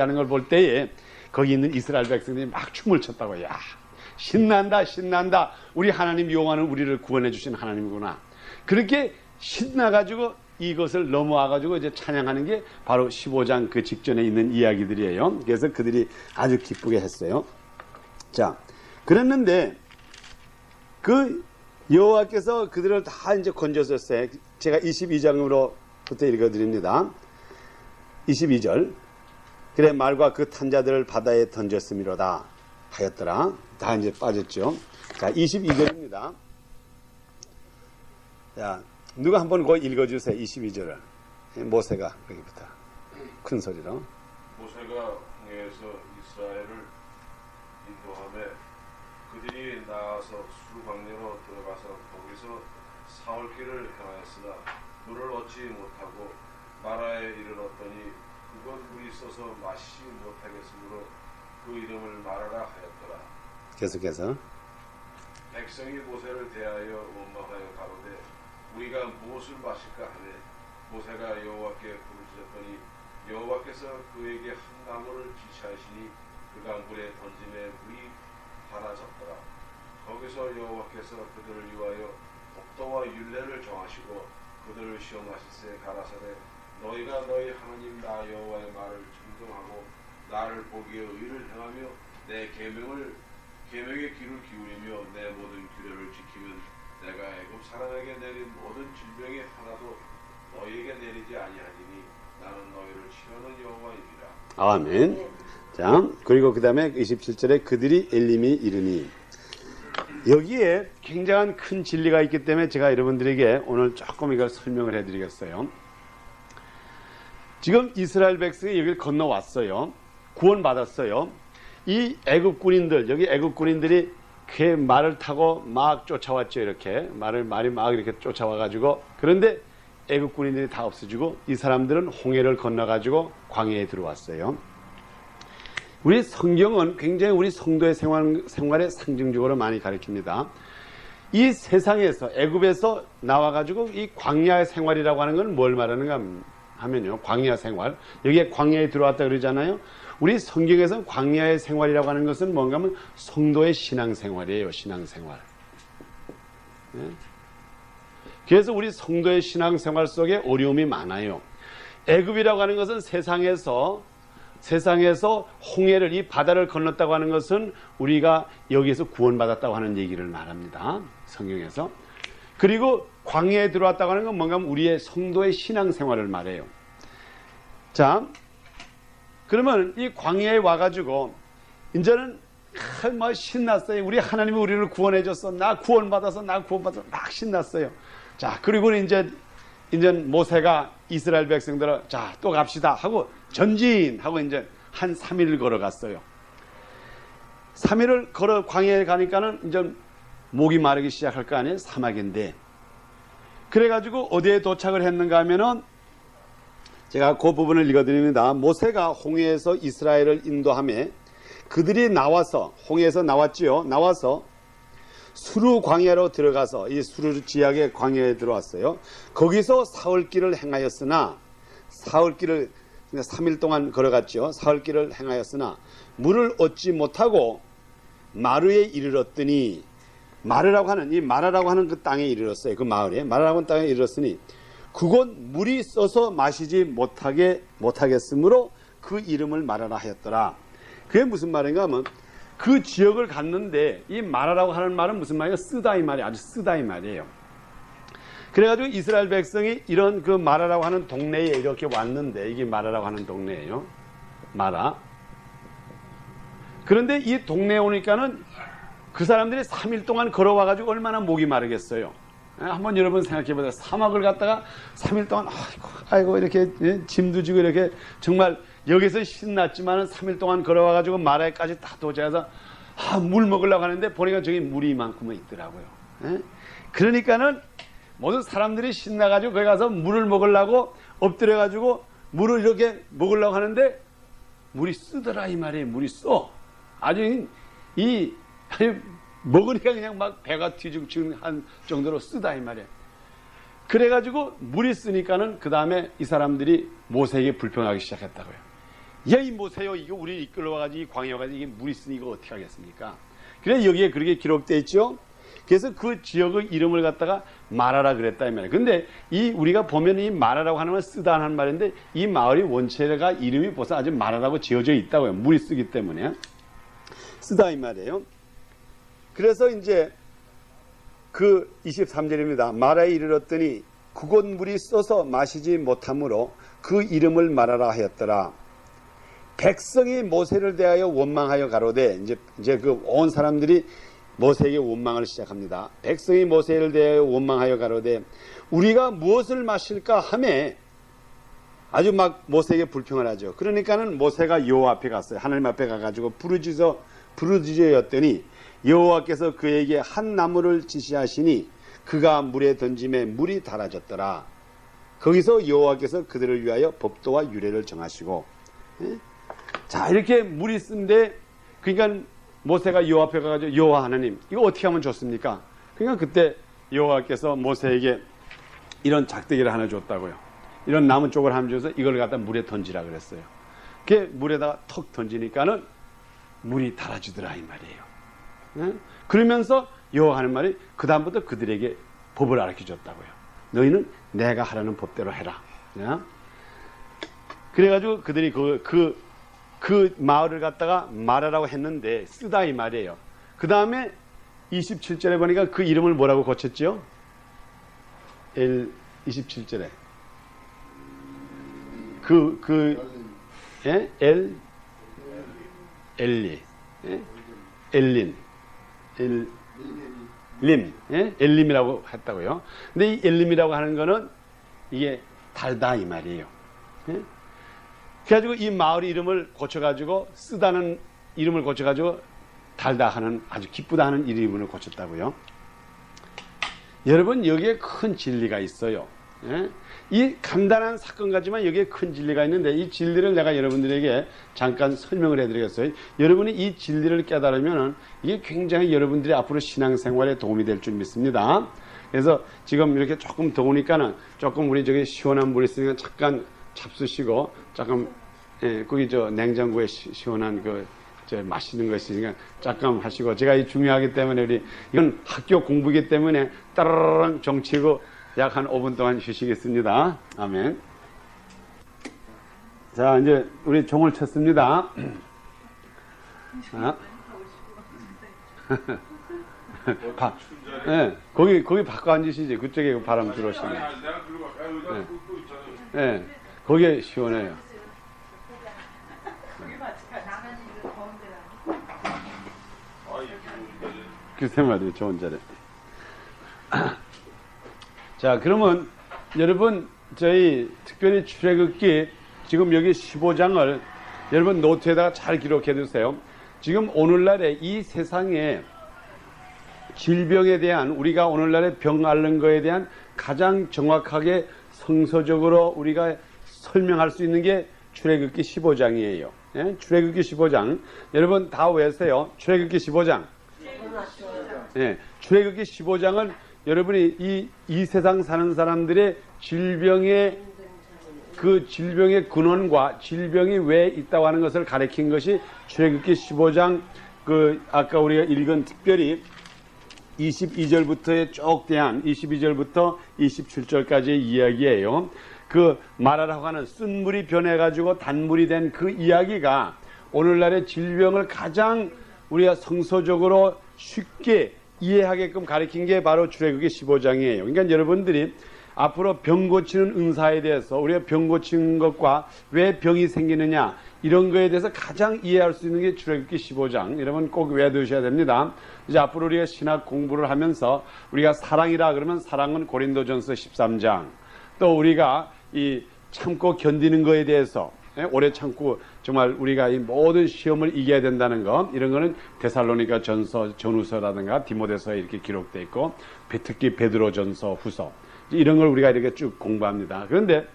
하는 걸 볼 때에 거기 있는 이스라엘 백성들이 막 춤을 췄다고. 야, 신난다, 신난다. 우리 하나님 여호와는 우리를 구원해 주신 하나님이구나. 그렇게 신나가지고 이것을 넘어와가지고 이제 찬양하는 게 바로 15장 그 직전에 있는 이야기들이에요. 그래서 그들이 아주 기쁘게 했어요. 자, 그랬는데 그 여호와께서 그들을 다 이제 건졌었어요. 제가 22장으로부터 읽어드립니다. 22절. 그래 말과 그 탄자들을 바다에 던졌음이로다 하였더라. 다 이제 빠졌죠. 자, 22절입니다. 자, 누가 한번 그거 읽어주세요. 22절을. 모세가 여기부터 큰 소리로. 모세가 홍해에서 이스라엘을 인도하며 그들이 나아서 수광야로 들어가서 거기서 사흘 길을 행하였으나 물을 얻지 못하고 마라에 이르렀더니 그곳 물이 있어서 마시지 못하겠으므로 그 이름을 마라라 하였더라. 계속해서. 백성이 모세를 대하여 원망하여 가로되 우리가 무엇을 마실까 하네. 모세가 여호와께 부르짖었더니 여호와께서 그에게 한 나무를 지시하시니 그가 물에 던짐에 물이 달아졌더라. 거기서 여호와께서 그들을 위하여 법도와 율례를 정하시고 그들을 시험하실세 가라사대 너희가 너희 하나님 나 여호와의 말을 청정하고 나를 보기에 의를 행하며 내 계명에 귀를 기울이며 내 모든 규례를 지키면 내가 애굽 사람에게 내린 모든 질병의 하나도 너희에게 내리지 아니하리니 나는 너희를 치료하는 여호와이니라. 아멘. 자, 그리고 그 다음에 27절에 그들이 엘림이 이르니. 여기에 굉장한 큰 진리가 있기 때문에 제가 여러분들에게 오늘 조금 이걸 설명을 해드리겠어요. 지금 이스라엘 백성이 여기를 건너왔어요. 구원받았어요. 이 애굽 군인들, 여기 애굽 군인들이 그 말을 타고 막 쫓아왔죠. 이렇게 말이 막 이렇게 쫓아와가지고, 그런데 애굽 군인들이 다 없어지고 이 사람들은 홍해를 건너가지고 광야에 들어왔어요. 우리 성경은 굉장히 우리 성도의 생활에 상징적으로 많이 가르칩니다. 이 세상에서 애굽에서 나와가지고 이 광야 생활이라고 하는 건 뭘 말하는가 하면요, 광야 생활. 여기에 광야에 들어왔다 그러잖아요. 우리 성경에서 광야의 생활이라고 하는 것은 뭔가 하면 성도의 신앙생활이에요. 신앙생활. 네? 그래서 우리 성도의 신앙생활 속에 어려움이 많아요. 애굽이라고 하는 것은 세상에서 홍해를, 이 바다를 건넜다고 하는 것은 우리가 여기에서 구원받았다고 하는 얘기를 말합니다. 성경에서. 그리고 광야에 들어왔다고 하는 건 뭔가 하면 우리의 성도의 신앙생활을 말해요. 자, 그러면 이 광야에 와가지고 이제는 막 신났어요. 우리 하나님이 우리를 구원해줬어. 나 구원받아서 막 신났어요. 자, 그리고 이제 모세가 이스라엘 백성들을 자, 또 갑시다 하고 전진하고 이제 한 3일을 걸어갔어요. 3일을 걸어 광야에 가니까는 이제 목이 마르기 시작할 거 아니에요. 사막인데. 그래가지고 어디에 도착을 했는가 하면은 제가 그 부분을 읽어드립니다. 모세가 홍해에서 이스라엘을 인도하며 그들이 나와서, 홍해에서 나왔지요. 나와서 수르 광야로 들어가서, 이 수르 지역의 광야에 들어왔어요. 거기서 사흘길을 행하였으나, 사흘길을 3일 동안 걸어갔죠. 사흘길을 행하였으나 물을 얻지 못하고 마르에 이르렀더니, 마르라고 하는, 이 마라라고 하는 그 땅에 이르렀어요. 그 마을에 마라라고 하는 땅에 이르렀으니 그곳 물이 써서 마시지 못하겠으므로 그 이름을 마라라 하였더라. 그게 무슨 말인가 하면, 그 지역을 갔는데 이 마라라고 하는 말은 무슨 말이에요? 쓰다 이 말이에요. 아주 쓰다 이 말이에요. 그래가지고 이스라엘 백성이 이런 그 마라라고 하는 동네에 이렇게 왔는데, 이게 마라라고 하는 동네예요. 마라. 그런데 이 동네에 오니까는 그 사람들이 3일 동안 걸어와가지고 얼마나 목이 마르겠어요. 한번 여러분 생각해보세요. 사막을 갔다가 3일 동안 아이고 이렇게 짐도 지고 이렇게 정말 여기서 신났지만은 3일 동안 걸어와가지고 마라에까지 다 도착해서 물 먹으려고 하는데 보니까 저기 물이 이만큼은 있더라고요. 그러니까는 모든 사람들이 신나가지고 거기 가서 물을 먹으려고 엎드려가지고 물을 이렇게 먹으려고 하는데 물이 쓰더라 이 말이에요. 물이 써. 아주 아니 먹으니까 그냥 막 배가 뒤죽지근한 정도로 쓰다 이 말이에요. 그래가지고 물이 쓰니까는 그 다음에 이 사람들이 모세에게 불평하기 시작했다고요. 야, 이 모세요, 이거 우리 이끌러와가지고 이 광야 가지고 이게 물이 쓰니 이거 어떻게 하겠습니까? 그래 여기에 그렇게 기록되어 있죠. 그래서 그 지역의 이름을 갖다가 마라라 그랬다 이 말이에요. 근데 이 우리가 보면 이 마라라고 하는 말 쓰다 하는 말인데 이 마을이 원체가 이름이 벌써 아주 마라라고 지어져 있다고요. 물이 쓰기 때문에 쓰다 이 말이에요. 그래서 이제 그 23절입니다. 마라에 이르렀더니 그곳 물이 써서 마시지 못하므로 그 이름을 마라라 하였더라. 백성이 모세를 대하여 원망하여 가로되, 이제 그 온 사람들이 모세에게 원망을 시작합니다. 백성이 모세를 대하여 원망하여 가로되 우리가 무엇을 마실까 하며 아주 막 모세에게 불평을 하죠. 그러니까는 모세가 여호와 앞에 갔어요. 하나님 앞에 가가지고 부르짖었더니 여호와께서 그에게 한 나무를 지시하시니 그가 물에 던짐에 물이 달아졌더라. 거기서 여호와께서 그들을 위하여 법도와 유례를 정하시고, 자 이렇게 물이 쓴데, 그러니까 모세가 여호와 앞에 가가지고 여호와 하나님 이거 어떻게 하면 좋습니까? 그러니까 그때 여호와께서 모세에게 이런 작대기를 하나 줬다고요. 이런 나무 쪽을 하나 줘서 이걸 갖다 물에 던지라 그랬어요. 그게 물에다가 턱 던지니까는 물이 달아지더라 이 말이에요. 그러면서 여호와 하는 말이 그 다음부터 그들에게 법을 알려줬다고요. 너희는 내가 하라는 법대로 해라. 그래가지고 그들이 그 마을을 갖다가 마라라고 했는데 쓰다 이 말이에요. 그 다음에 27절에 보니까 그 이름을 뭐라고 고쳤죠? 27절에 엘림이라고 했다고요. 근데 이 엘림이라고 하는 거는 이게 달다 이 말이에요. 그래가지고 이 마을 이름을 고쳐가지고 쓰다는 이름을 고쳐가지고 달다 하는 아주 기쁘다 하는 이름을 고쳤다고요. 여러분 여기에 큰 진리가 있어요. 이 간단한 사건 같지만 여기에 큰 진리가 있는데 이 진리를 내가 여러분들에게 잠깐 설명을 해드리겠어요. 여러분이 이 진리를 깨달으면 이게 굉장히 여러분들이 앞으로 신앙생활에 도움이 될 줄 믿습니다. 그래서 지금 이렇게 조금 더우니까는 조금 우리 저기 시원한 물 있으니까 잠깐 잡수시고 잠깐 거기 저 냉장고에 시원한 저 맛있는 거 있으니까 잠깐 하시고, 제가 이 중요하기 때문에 우리 이건 학교 공부이기 때문에 따라랑 정치고 약 한 5분 동안 쉬시겠습니다. 아멘. 자, 이제 우리 종을 쳤습니다. 거기 바꿔 앉으시지. 그쪽에 바람 들어오시면. 거기에 시원해요. 글쎄 말이에요. 좋은 자리. 자, 그러면 여러분 저희 특별히 출애굽기 지금 여기 15장을 여러분 노트에다가 잘 기록해 두세요. 지금 오늘날에 이 세상에 질병에 대한, 우리가 오늘날에 병 앓는 거에 대한 가장 정확하게 성서적으로 우리가 설명할 수 있는 게 출애굽기 15장이에요. 예? 출애굽기 15장. 여러분 다 외우세요. 출애굽기 15장. 예, 출애굽기 15장은 여러분이 이 세상 사는 사람들의 질병의 근원과 질병이 왜 있다고 하는 것을 가리킨 것이 출애굽기 15장 아까 우리가 읽은 특별히 22절부터의 쭉 대한 22절부터 27절까지의 이야기예요. 그 말하라고 하는 쓴 물이 변해가지고 단물이 된 그 이야기가 오늘날의 질병을 가장 우리가 성서적으로 쉽게 이해하게끔 가리킨 게 바로 출애굽기 15장이에요. 그러니까 여러분들이 앞으로 병 고치는 은사에 대해서 우리가 병 고치는 것과 왜 병이 생기느냐 이런 거에 대해서 가장 이해할 수 있는 게 출애굽기 15장. 여러분 꼭 외워두셔야 됩니다. 이제 앞으로 우리가 신학 공부를 하면서 우리가 사랑이라 그러면 사랑은 고린도전서 13장. 또 우리가 이 참고 견디는 거에 대해서 오래 참고 정말 우리가 이 모든 시험을 이겨야 된다는 것 이런 거는 데살로니가 전서, 전후서라든가 디모데서에 이렇게 기록되어 있고 특히 베드로 전서, 후서 이런 걸 우리가 이렇게 쭉 공부합니다. 그런데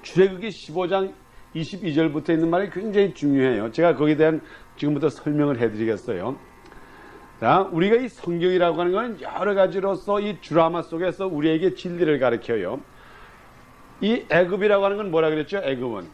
출애굽기 15장 22절부터 있는 말이 굉장히 중요해요. 제가 거기에 대한 지금부터 설명을 해드리겠어요. 자, 우리가 이 성경이라고 하는 것은 여러 가지로서 이 드라마 속에서 우리에게 진리를 가르쳐요. 이 애굽이라고 하는 건 뭐라 그랬죠? 애굽은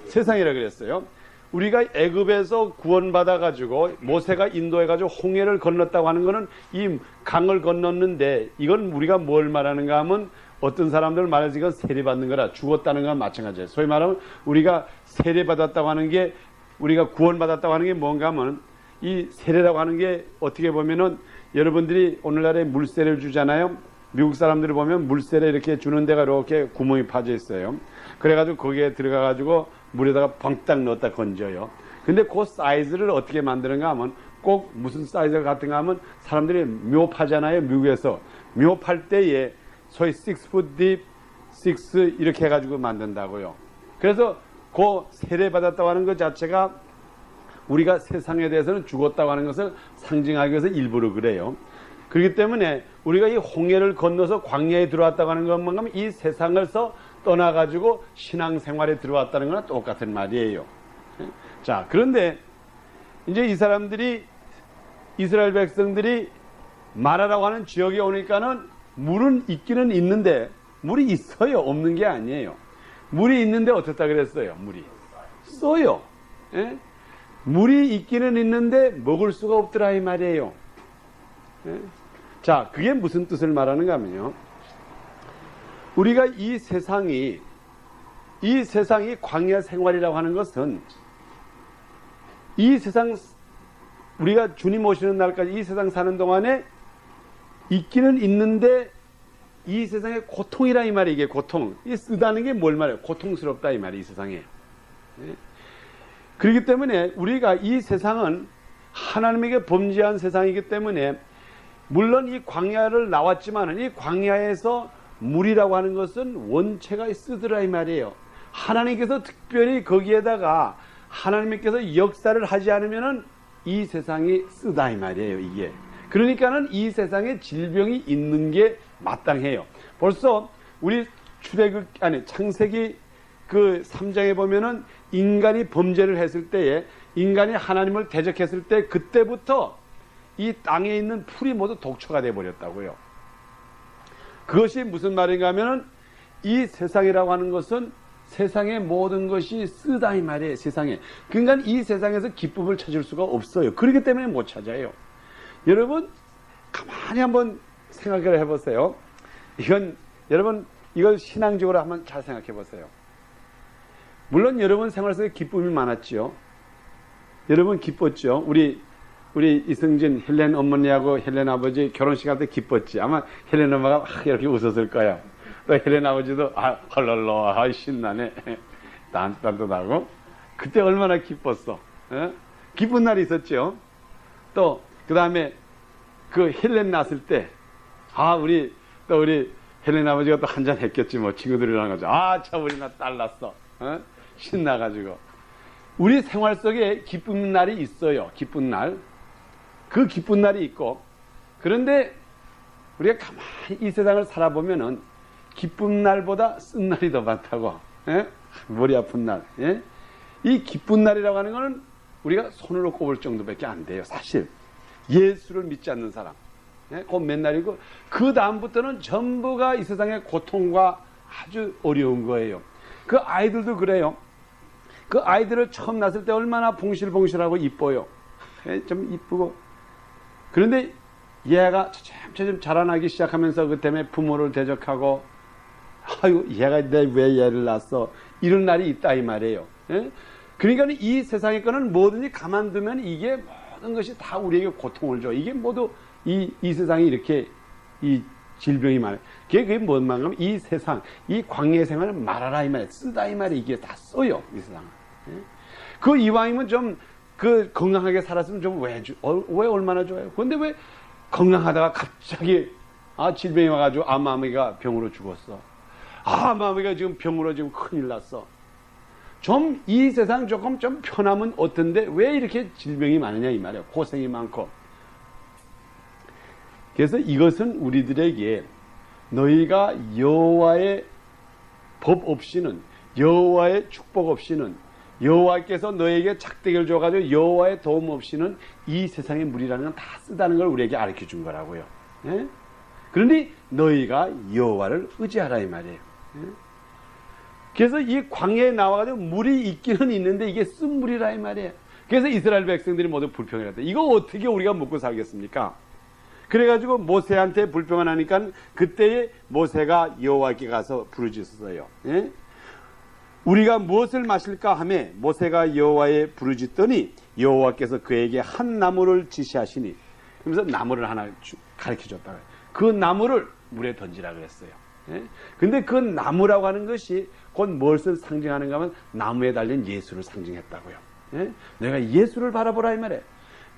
세상이라 그랬어요. 우리가 애굽에서 구원받아 가지고 모세가 인도해 가지고 홍해를 건넜다고 하는 것은 이 강을 건넜는데 이건 우리가 뭘 말하는가 하면 어떤 사람들 말해서 이건 세례받는 거라 죽었다는 거랑 마찬가지예요. 소위 말하면 우리가 세례받았다고 하는 게 우리가 구원받았다고 하는 게 뭔가 하면 이 세례라고 하는 게 어떻게 보면은 여러분들이 오늘날에 물세례를 주잖아요. 미국 사람들을 보면 물세례 이렇게 주는 데가 이렇게 구멍이 파져 있어요. 그래가지고 거기에 들어가가지고 물에다가 벙딱 넣었다 건져요. 근데 그 사이즈를 어떻게 만드는가 하면 꼭 무슨 사이즈 같은가 하면 사람들이 묘파잖아요. 미국에서 묘팔 때에 소위 6foot deep, 6 이렇게 해가지고 만든다고요. 그래서 그 세례받았다고 하는 것 자체가 우리가 세상에 대해서는 죽었다고 하는 것을 상징하기 위해서 일부러 그래요. 그렇기 때문에 우리가 이 홍해를 건너서 광야에 들어왔다고 하는 것만큼 이 세상에서 떠나가지고 신앙생활에 들어왔다는 거랑 똑같은 말이에요. 자, 그런데 이제 이 사람들이 이스라엘 백성들이 마라라고 하는 지역에 오니까는 물은 있기는 있는데 물이 있어요. 없는 게 아니에요. 물이 있는데 어떻다 그랬어요? 물이 써요. 예? 물이 있기는 있는데 먹을 수가 없더라 이 말이에요. 예? 자, 그게 무슨 뜻을 말하는가 하면요. 우리가 이 세상이 광야 생활이라고 하는 것은 이 세상 우리가 주님 오시는 날까지 이 세상 사는 동안에 있기는 있는데 이 세상의 고통이라 이 말이 이게 고통. 이 쓰다는 게 뭘 말해요? 고통스럽다 이 말이 이 세상에. 예? 그렇기 때문에 우리가 이 세상은 하나님에게 범죄한 세상이기 때문에 물론 이 광야를 나왔지만은 이 광야에서 물이라고 하는 것은 원체가 쓰더라 이 말이에요. 하나님께서 특별히 거기에다가 하나님께서 역사를 하지 않으면은 이 세상이 쓰다 이 말이에요. 이게 그러니까는 이 세상에 질병이 있는 게 마땅해요. 벌써 우리 창세기 그 3장에 보면은 인간이 범죄를 했을 때에 인간이 하나님을 대적했을 때 그때부터 이 땅에 있는 풀이 모두 독초가 되어 버렸다고요. 그것이 무슨 말인가 하면은 이 세상이라고 하는 것은 세상의 모든 것이 쓰다 이 말이에요. 세상에. 그러니까 이 세상에서 기쁨을 찾을 수가 없어요. 그렇기 때문에 못 찾아요. 여러분 가만히 한번 생각을 해보세요. 여러분 이걸 신앙적으로 한번 잘 생각해 보세요. 물론 여러분 생활 속에 기쁨이 많았지요. 여러분 기뻤죠. 우리 이승진 헬렌 어머니하고 헬렌 아버지 결혼식 할 때 기뻤지. 아마 헬렌 엄마가 막 이렇게 웃었을 거야. 또 헬렌 아버지도 헐랄러 신나네. 딴딴도 나고. 그때 얼마나 기뻤어. 에? 기쁜 날이 있었죠. 또 그 다음에 그 헬렌 낳았을 때 우리 헬렌 아버지가 또 한잔 했겠지 뭐 친구들이랑 가지고 참 우리 나 딸 낳았어. 신나가지고. 우리 생활 속에 기쁜 날이 있어요. 기쁜 날. 그 기쁜 날이 있고, 그런데 우리가 가만히 이 세상을 살아보면은 기쁜 날보다 쓴 날이 더 많다고. 예? 머리 아픈 날. 예? 이 기쁜 날이라고 하는 것은 우리가 손으로 꼽을 정도밖에 안 돼요. 사실 예수를 믿지 않는 사람, 예? 그 맨날이고 그 다음부터는 전부가 이 세상의 고통과 아주 어려운 거예요. 그 아이들도 그래요. 그 아이들을 처음 낳았을 때 얼마나 봉실봉실하고 이뻐요. 예? 좀 이쁘고. 그런데 얘가 점점 자라나기 시작하면서 그 때문에 부모를 대적하고, 아유, 얘가 왜 얘를 낳았어? 이런 날이 있다 이 말이에요. 예? 그러니까 이 세상의 거는 뭐든지 가만두면 이게 모든 것이 다 우리에게 고통을 줘. 이게 모두 이 세상이 이렇게 이 질병이 많아요. 그게 뭔 말이냐면 이 세상, 이 광야의 생활을 말하라 이 말이에요. 쓰다 이 말이 이게 다 써요. 이 세상은. 예? 그 이왕이면 좀 그 건강하게 살았으면 좀 왜 얼마나 좋아요. 그런데 왜 건강하다가 갑자기 질병이 와가지고 마음이가 병으로 죽었어. 마음이가 지금 병으로 지금 큰일 났어. 좀 이 세상 조금 좀 편하면 어떤데 왜 이렇게 질병이 많으냐 이 말이에요. 고생이 많고. 그래서 이것은 우리들에게 너희가 여호와의 법 없이는, 여호와의 축복 없이는, 여호와께서 너에게 작대기를 줘가지고 여호와의 도움 없이는 이 세상의 물이라는 건 다 쓰다는 걸 우리에게 가르쳐 준 거라고요. 예? 그런데 너희가 여호와를 의지하라 이 말이에요. 예? 그래서 이 광야에 나와가지고 물이 있기는 있는데 이게 쓴 물이라 이 말이에요. 그래서 이스라엘 백성들이 모두 불평을 했다. 이거 어떻게 우리가 먹고 살겠습니까? 그래가지고 모세한테 불평을 하니까 그때에 모세가 여호와께 가서 부르짖었어요. 예? 우리가 무엇을 마실까 하며 모세가 여호와에 부르짖더니 여호와께서 그에게 한 나무를 지시하시니, 그러면서 나무를 하나 가르쳐줬다. 그 나무를 물에 던지라 그랬어요. 예? 근데 그 나무라고 하는 것이 곧 무엇을 상징하는가 하면 나무에 달린 예수를 상징했다고요. 예? 내가 예수를 바라보라 이 말이에요.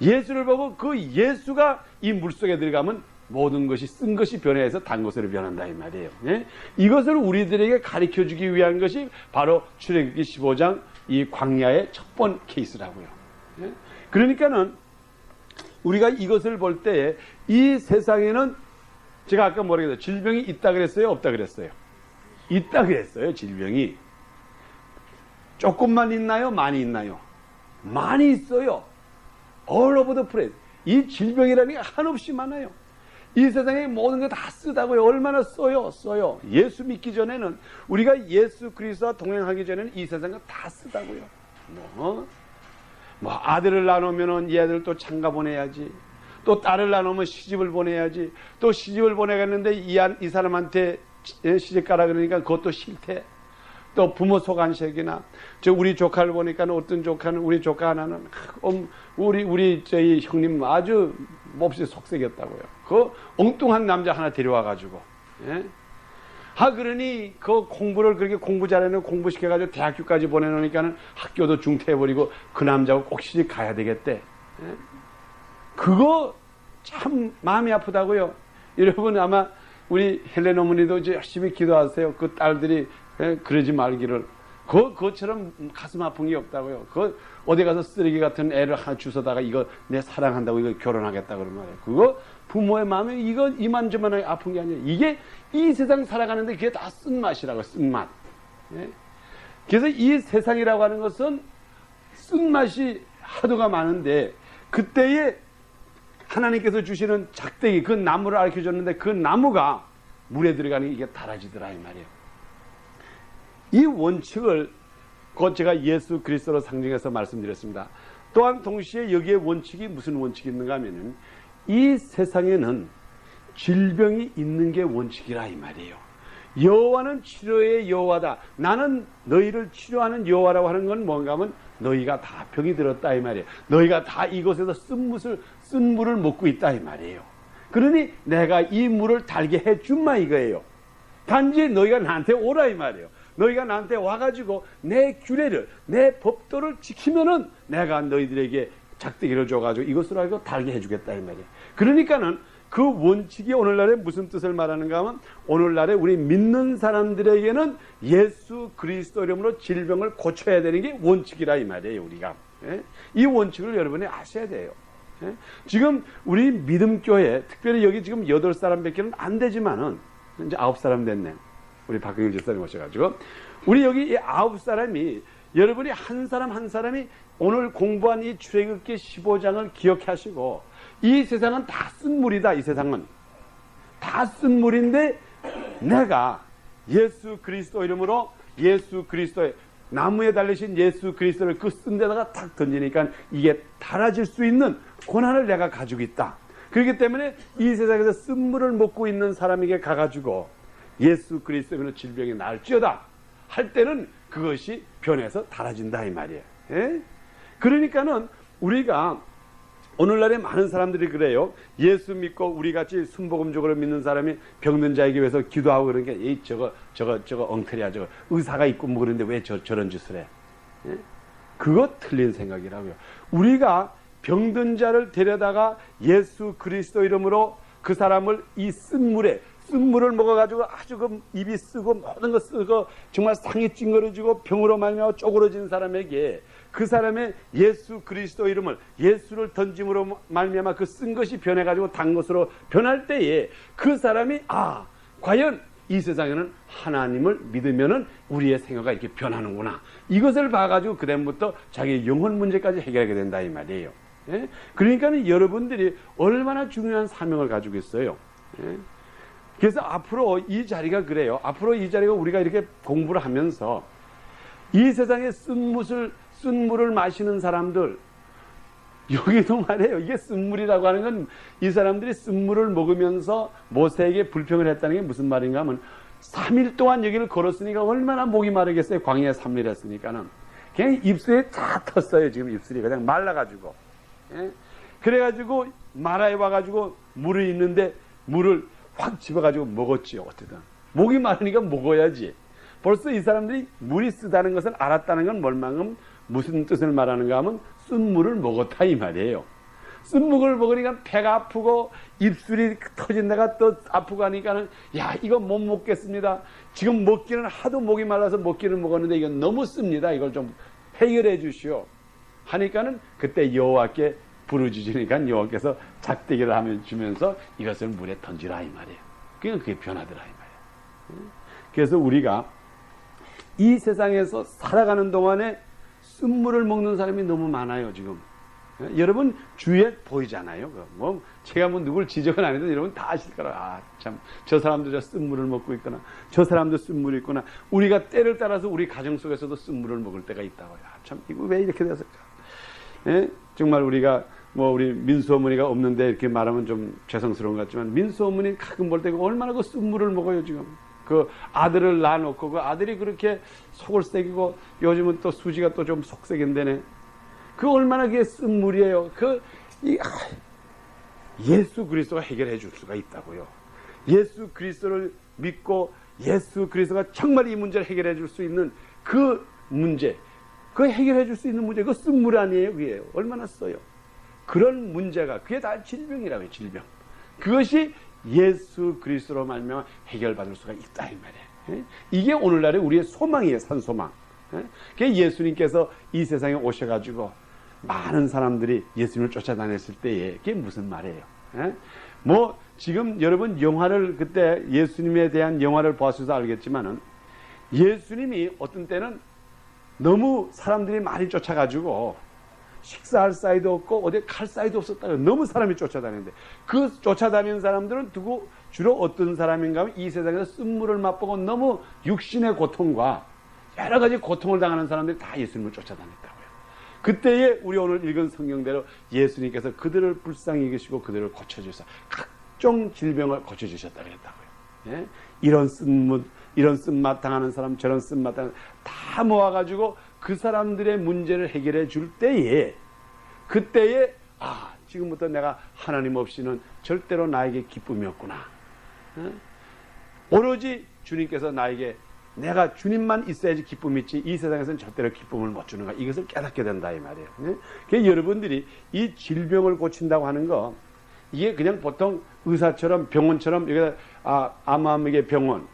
예수를 보고 그 예수가 이 물속에 들어가면 모든 것이 쓴 것이 변해서 단 것으로 변한다 이 말이에요. 예? 이것을 우리들에게 가르쳐주기 위한 것이 바로 출애굽기 15장 이 광야의 첫 번 케이스라고요. 예? 그러니까는 우리가 이것을 볼 때에 이 세상에는 제가 아까 뭐라 그랬어요? 질병이 있다 그랬어요? 없다 그랬어요? 있다 그랬어요. 질병이. 조금만 있나요? 많이 있나요? 많이 있어요. All over the place. 이 질병이라는 게 한없이 많아요. 이 세상에 모든 거 다 쓰다고요. 얼마나 써요? 써요. 예수 믿기 전에는, 우리가 예수 그리스도와 동행하기 전에는 이 세상은 다 쓰다고요. 아들을 낳으면은 이 아들 또 장가 보내야지. 또 딸을 낳으면 시집을 보내야지. 또 시집을 보내겠는데 이 사람한테 시집 가라 그러니까 그것도 싫대. 또 부모 속안색이나, 우리 조카를 보니까 어떤 조카는, 우리 조카 하나는 우리 저희 형님 아주 몹시 속색이었다고요. 그 엉뚱한 남자 하나 데려와가지고, 예? 그러니 그 공부를 그렇게 공부 잘하는 공부시켜가지고 대학교까지 보내놓으니까는 학교도 중퇴해버리고 그 남자하고 꼭 시집 가야 되겠대. 예? 그거 참 마음이 아프다고요. 여러분 아마 우리 헬렌 어머니도 이제 열심히 기도하세요. 그 딸들이 그러지 말기를. 그것처럼 가슴 아픈 게 없다고요. 어디 가서 쓰레기 같은 애를 하나 주워다가 이거 내 사랑한다고 이거 결혼하겠다 그런 말이에요. 그거 부모의 마음에 이거 이만저만 아픈 게 아니에요. 이게 이 세상 살아가는데 그게 다 쓴맛이라고요. 쓴맛. 예? 그래서 이 세상이라고 하는 것은 쓴맛이 하도가 많은데 그때에 하나님께서 주시는 작대기, 그 나무를 알려줬는데 그 나무가 물에 들어가니 이게 달아지더라 이 말이에요. 이 원칙을 곧 제가 예수 그리스도로 상징해서 말씀드렸습니다. 또한 동시에 여기에 원칙이 무슨 원칙이 있는가 하면은 이 세상에는 질병이 있는 게 원칙이라 이 말이에요. 여호와는 치료의 여호와다. 나는 너희를 치료하는 여호와라고 하는 건 뭔가 하면 너희가 다 병이 들었다 이 말이에요. 너희가 다 이곳에서 쓴 물을 먹고 있다 이 말이에요. 그러니 내가 이 물을 달게 해준마 이거예요. 단지 너희가 나한테 오라 이 말이에요. 너희가 나한테 와가지고 내 규례를, 내 법도를 지키면은 내가 너희들에게 작대기를 줘가지고 이것으로 하고 달게 해주겠다 이 말이에요. 그러니까는 그 원칙이 오늘날에 무슨 뜻을 말하는가 하면 오늘날에 우리 믿는 사람들에게는 예수 그리스도 이름으로 질병을 고쳐야 되는 게 원칙이라 이 말이에요. 우리가 이 원칙을 여러분이 아셔야 돼요. 지금 우리 믿음교회 특별히 여기 지금 8사람밖에는 안 되지만은 이제 9사람 됐네. 우리 박경일 집사님 오셔가지고 우리 여기 이 9사람이 여러분이 한 사람 한 사람이 오늘 공부한 이 출애굽기 15장을 기억하시고 이 세상은 다 쓴물이다. 이 세상은 다 쓴물인데 내가 예수 그리스도 이름으로 예수 그리스도의 나무에 달리신 예수 그리스도를 그 쓴 데다가 탁 던지니까 이게 달아질 수 있는 권한을 내가 가지고 있다. 그렇기 때문에 이 세상에서 쓴물을 먹고 있는 사람에게 가가지고 예수 그리스도의 질병이 나을지어다 할 때는 그것이 변해서 달아진다 이 말이에요. 예? 그러니까는 우리가 오늘날에 많은 사람들이 그래요. 예수 믿고 우리같이 순복음적으로 믿는 사람이 병든 자에게 위해서 기도하고 그러는 게 저거 엉터리야. 저거 의사가 있고 뭐 그런데 왜 저런 짓을 해. 예? 그거 틀린 생각이라고요. 우리가 병든 자를 데려다가 예수 그리스도 이름으로 그 사람을 이 쓴물을 먹어가지고 아주 그 입이 쓰고 모든 거 쓰고 정말 상이 찡그러지고 병으로 말미암아 쪼그러진 사람에게 그 사람의 예수 그리스도 이름을 예수를 던짐으로 말미암아 그 쓴 것이 변해가지고 단 것으로 변할 때에 그 사람이 과연 이 세상에는 하나님을 믿으면은 우리의 생애가 이렇게 변하는구나. 이것을 봐가지고 그다음부터 자기의 영혼 문제까지 해결하게 된다 이 말이에요. 예? 그러니까 여러분들이 얼마나 중요한 사명을 가지고 있어요. 예? 그래서 앞으로 이 자리가 그래요. 앞으로 이 자리가 우리가 이렇게 공부를 하면서 이 세상에 쓴물을 마시는 사람들 여기도 말해요. 이게 쓴물이라고 하는 건 이 사람들이 쓴물을 먹으면서 모세에게 불평을 했다는 게 무슨 말인가 하면 3일 동안 여기를 걸었으니까 얼마나 목이 마르겠어요. 광야에 3일 했으니까는 그냥 입술에 다 텄어요. 지금 입술이 그냥 말라가지고. 예? 그래가지고 마라에 와가지고 물이 있는데 물을 확 집어가지고 먹었지요. 어쨌든 목이 마르니까 먹어야지. 벌써 이 사람들이 물이 쓰다는 것을 알았다는 건 뭘만큼 무슨 뜻을 말하는가 하면 쓴물을 먹었다 이 말이에요. 쓴물을 먹으니까 배가 아프고 입술이 터진 데가 또 아프고 하니까는 야 이거 못 먹겠습니다. 지금 먹기는 하도 목이 말라서 먹기는 먹었는데 이건 너무 씁니다. 이걸 좀 해결해 주시오 하니까는 그때 여호와께 부르짖으니까 여호와께서 작대기를 하면 주면서 이것을 물에 던지라 이 말이에요. 그러니까 그게 변하더라 이 말이에요. 그래서 우리가 이 세상에서 살아가는 동안에 쓴물을 먹는 사람이 너무 많아요 지금. 여러분 주위에 보이잖아요. 뭐 제가 뭐 누굴 지적은 안 해도 여러분 다 아실 거라. 참 저 사람도 저 쓴물을 먹고 있거나 저 사람도 쓴물이 있구나. 우리가 때를 따라서 우리 가정 속에서도 쓴물을 먹을 때가 있다고요. 참 이거 왜 이렇게 됐을까? 예? 정말 우리가 뭐 우리 민수 어머니가 없는데 이렇게 말하면 좀 죄송스러운 것 같지만 민수 어머니 가끔 볼 때 얼마나 그 쓴물을 먹어요 지금. 그 아들을 낳아놓고 그 아들이 그렇게 속을 새기고 요즘은 또 수지가 또 좀 속색인데네. 그 얼마나 그게 쓴물이에요. 예수 그리스도가 해결해 줄 수가 있다고요. 예수 그리스도를 믿고 예수 그리스도가 정말 이 문제를 해결해 줄 수 있는 그 문제, 그 해결해 줄 수 있는 문제, 그 쓴물 아니에요, 그게 얼마나 써요. 그런 문제가 그게 다 질병이라고요, 질병. 그것이 예수 그리스도로 말미암아 해결받을 수가 있다 이 말이에요. 이게 오늘날의 우리의 소망이에요, 산소망. 그게 예수님께서 이 세상에 오셔가지고 많은 사람들이 예수님을 쫓아다녔을 때에 그게 무슨 말이에요? 뭐 지금 여러분 영화를 그때 예수님에 대한 영화를 보셔서 알겠지만은 예수님이 어떤 때는 너무 사람들이 많이 쫓아가지고 식사할 사이도 없고 어디 갈 사이도 없었다고 너무 사람이 쫓아다니는데 그 쫓아다니는 사람들은 두고 주로 어떤 사람인가 하면 이 세상에서 쓴물을 맛보고 너무 육신의 고통과 여러 가지 고통을 당하는 사람들이 다 예수님을 쫓아다녔다고요. 그때에 우리 오늘 읽은 성경대로 예수님께서 그들을 불쌍히 여기시고 그들을 고쳐주셔서 각종 질병을 고쳐주셨다고 했다고요. 예? 이런 쓴맛 당하는 사람 저런 쓴맛 당하는 다 모아가지고 그 사람들의 문제를 해결해 줄 때에 그때에 지금부터 내가 하나님 없이는 절대로 나에게 기쁨이 없구나. 오로지 주님께서 나에게 내가 주님만 있어야지 기쁨이 있지 이 세상에서는 절대로 기쁨을 못 주는가 이것을 깨닫게 된다 이 말이에요. 그래서 여러분들이 이 질병을 고친다고 하는 거 이게 그냥 보통 의사처럼 병원처럼 여기다 암암의 병원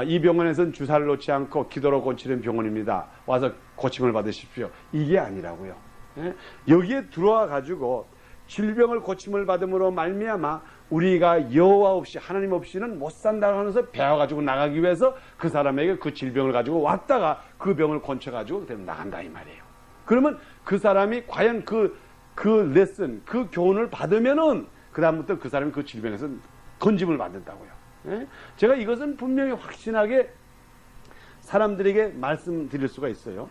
이 병원에서는 주사를 놓지 않고 기도로 고치는 병원입니다. 와서 고침을 받으십시오. 이게 아니라고요. 여기에 들어와 가지고 질병을 고침을 받음으로 말미암아 우리가 여호와 없이 하나님 없이는 못 산다고 하면서 배워가지고 나가기 위해서 그 사람에게 그 질병을 가지고 왔다가 그 병을 고쳐가지고 나간다 이 말이에요. 그러면 그 사람이 과연 그 레슨, 그 교훈을 받으면은 그 다음부터 그 사람이 그 질병에서 건짐을 받는다고요. 예? 제가 이것은 분명히 확신하게 사람들에게 말씀드릴 수가 있어요.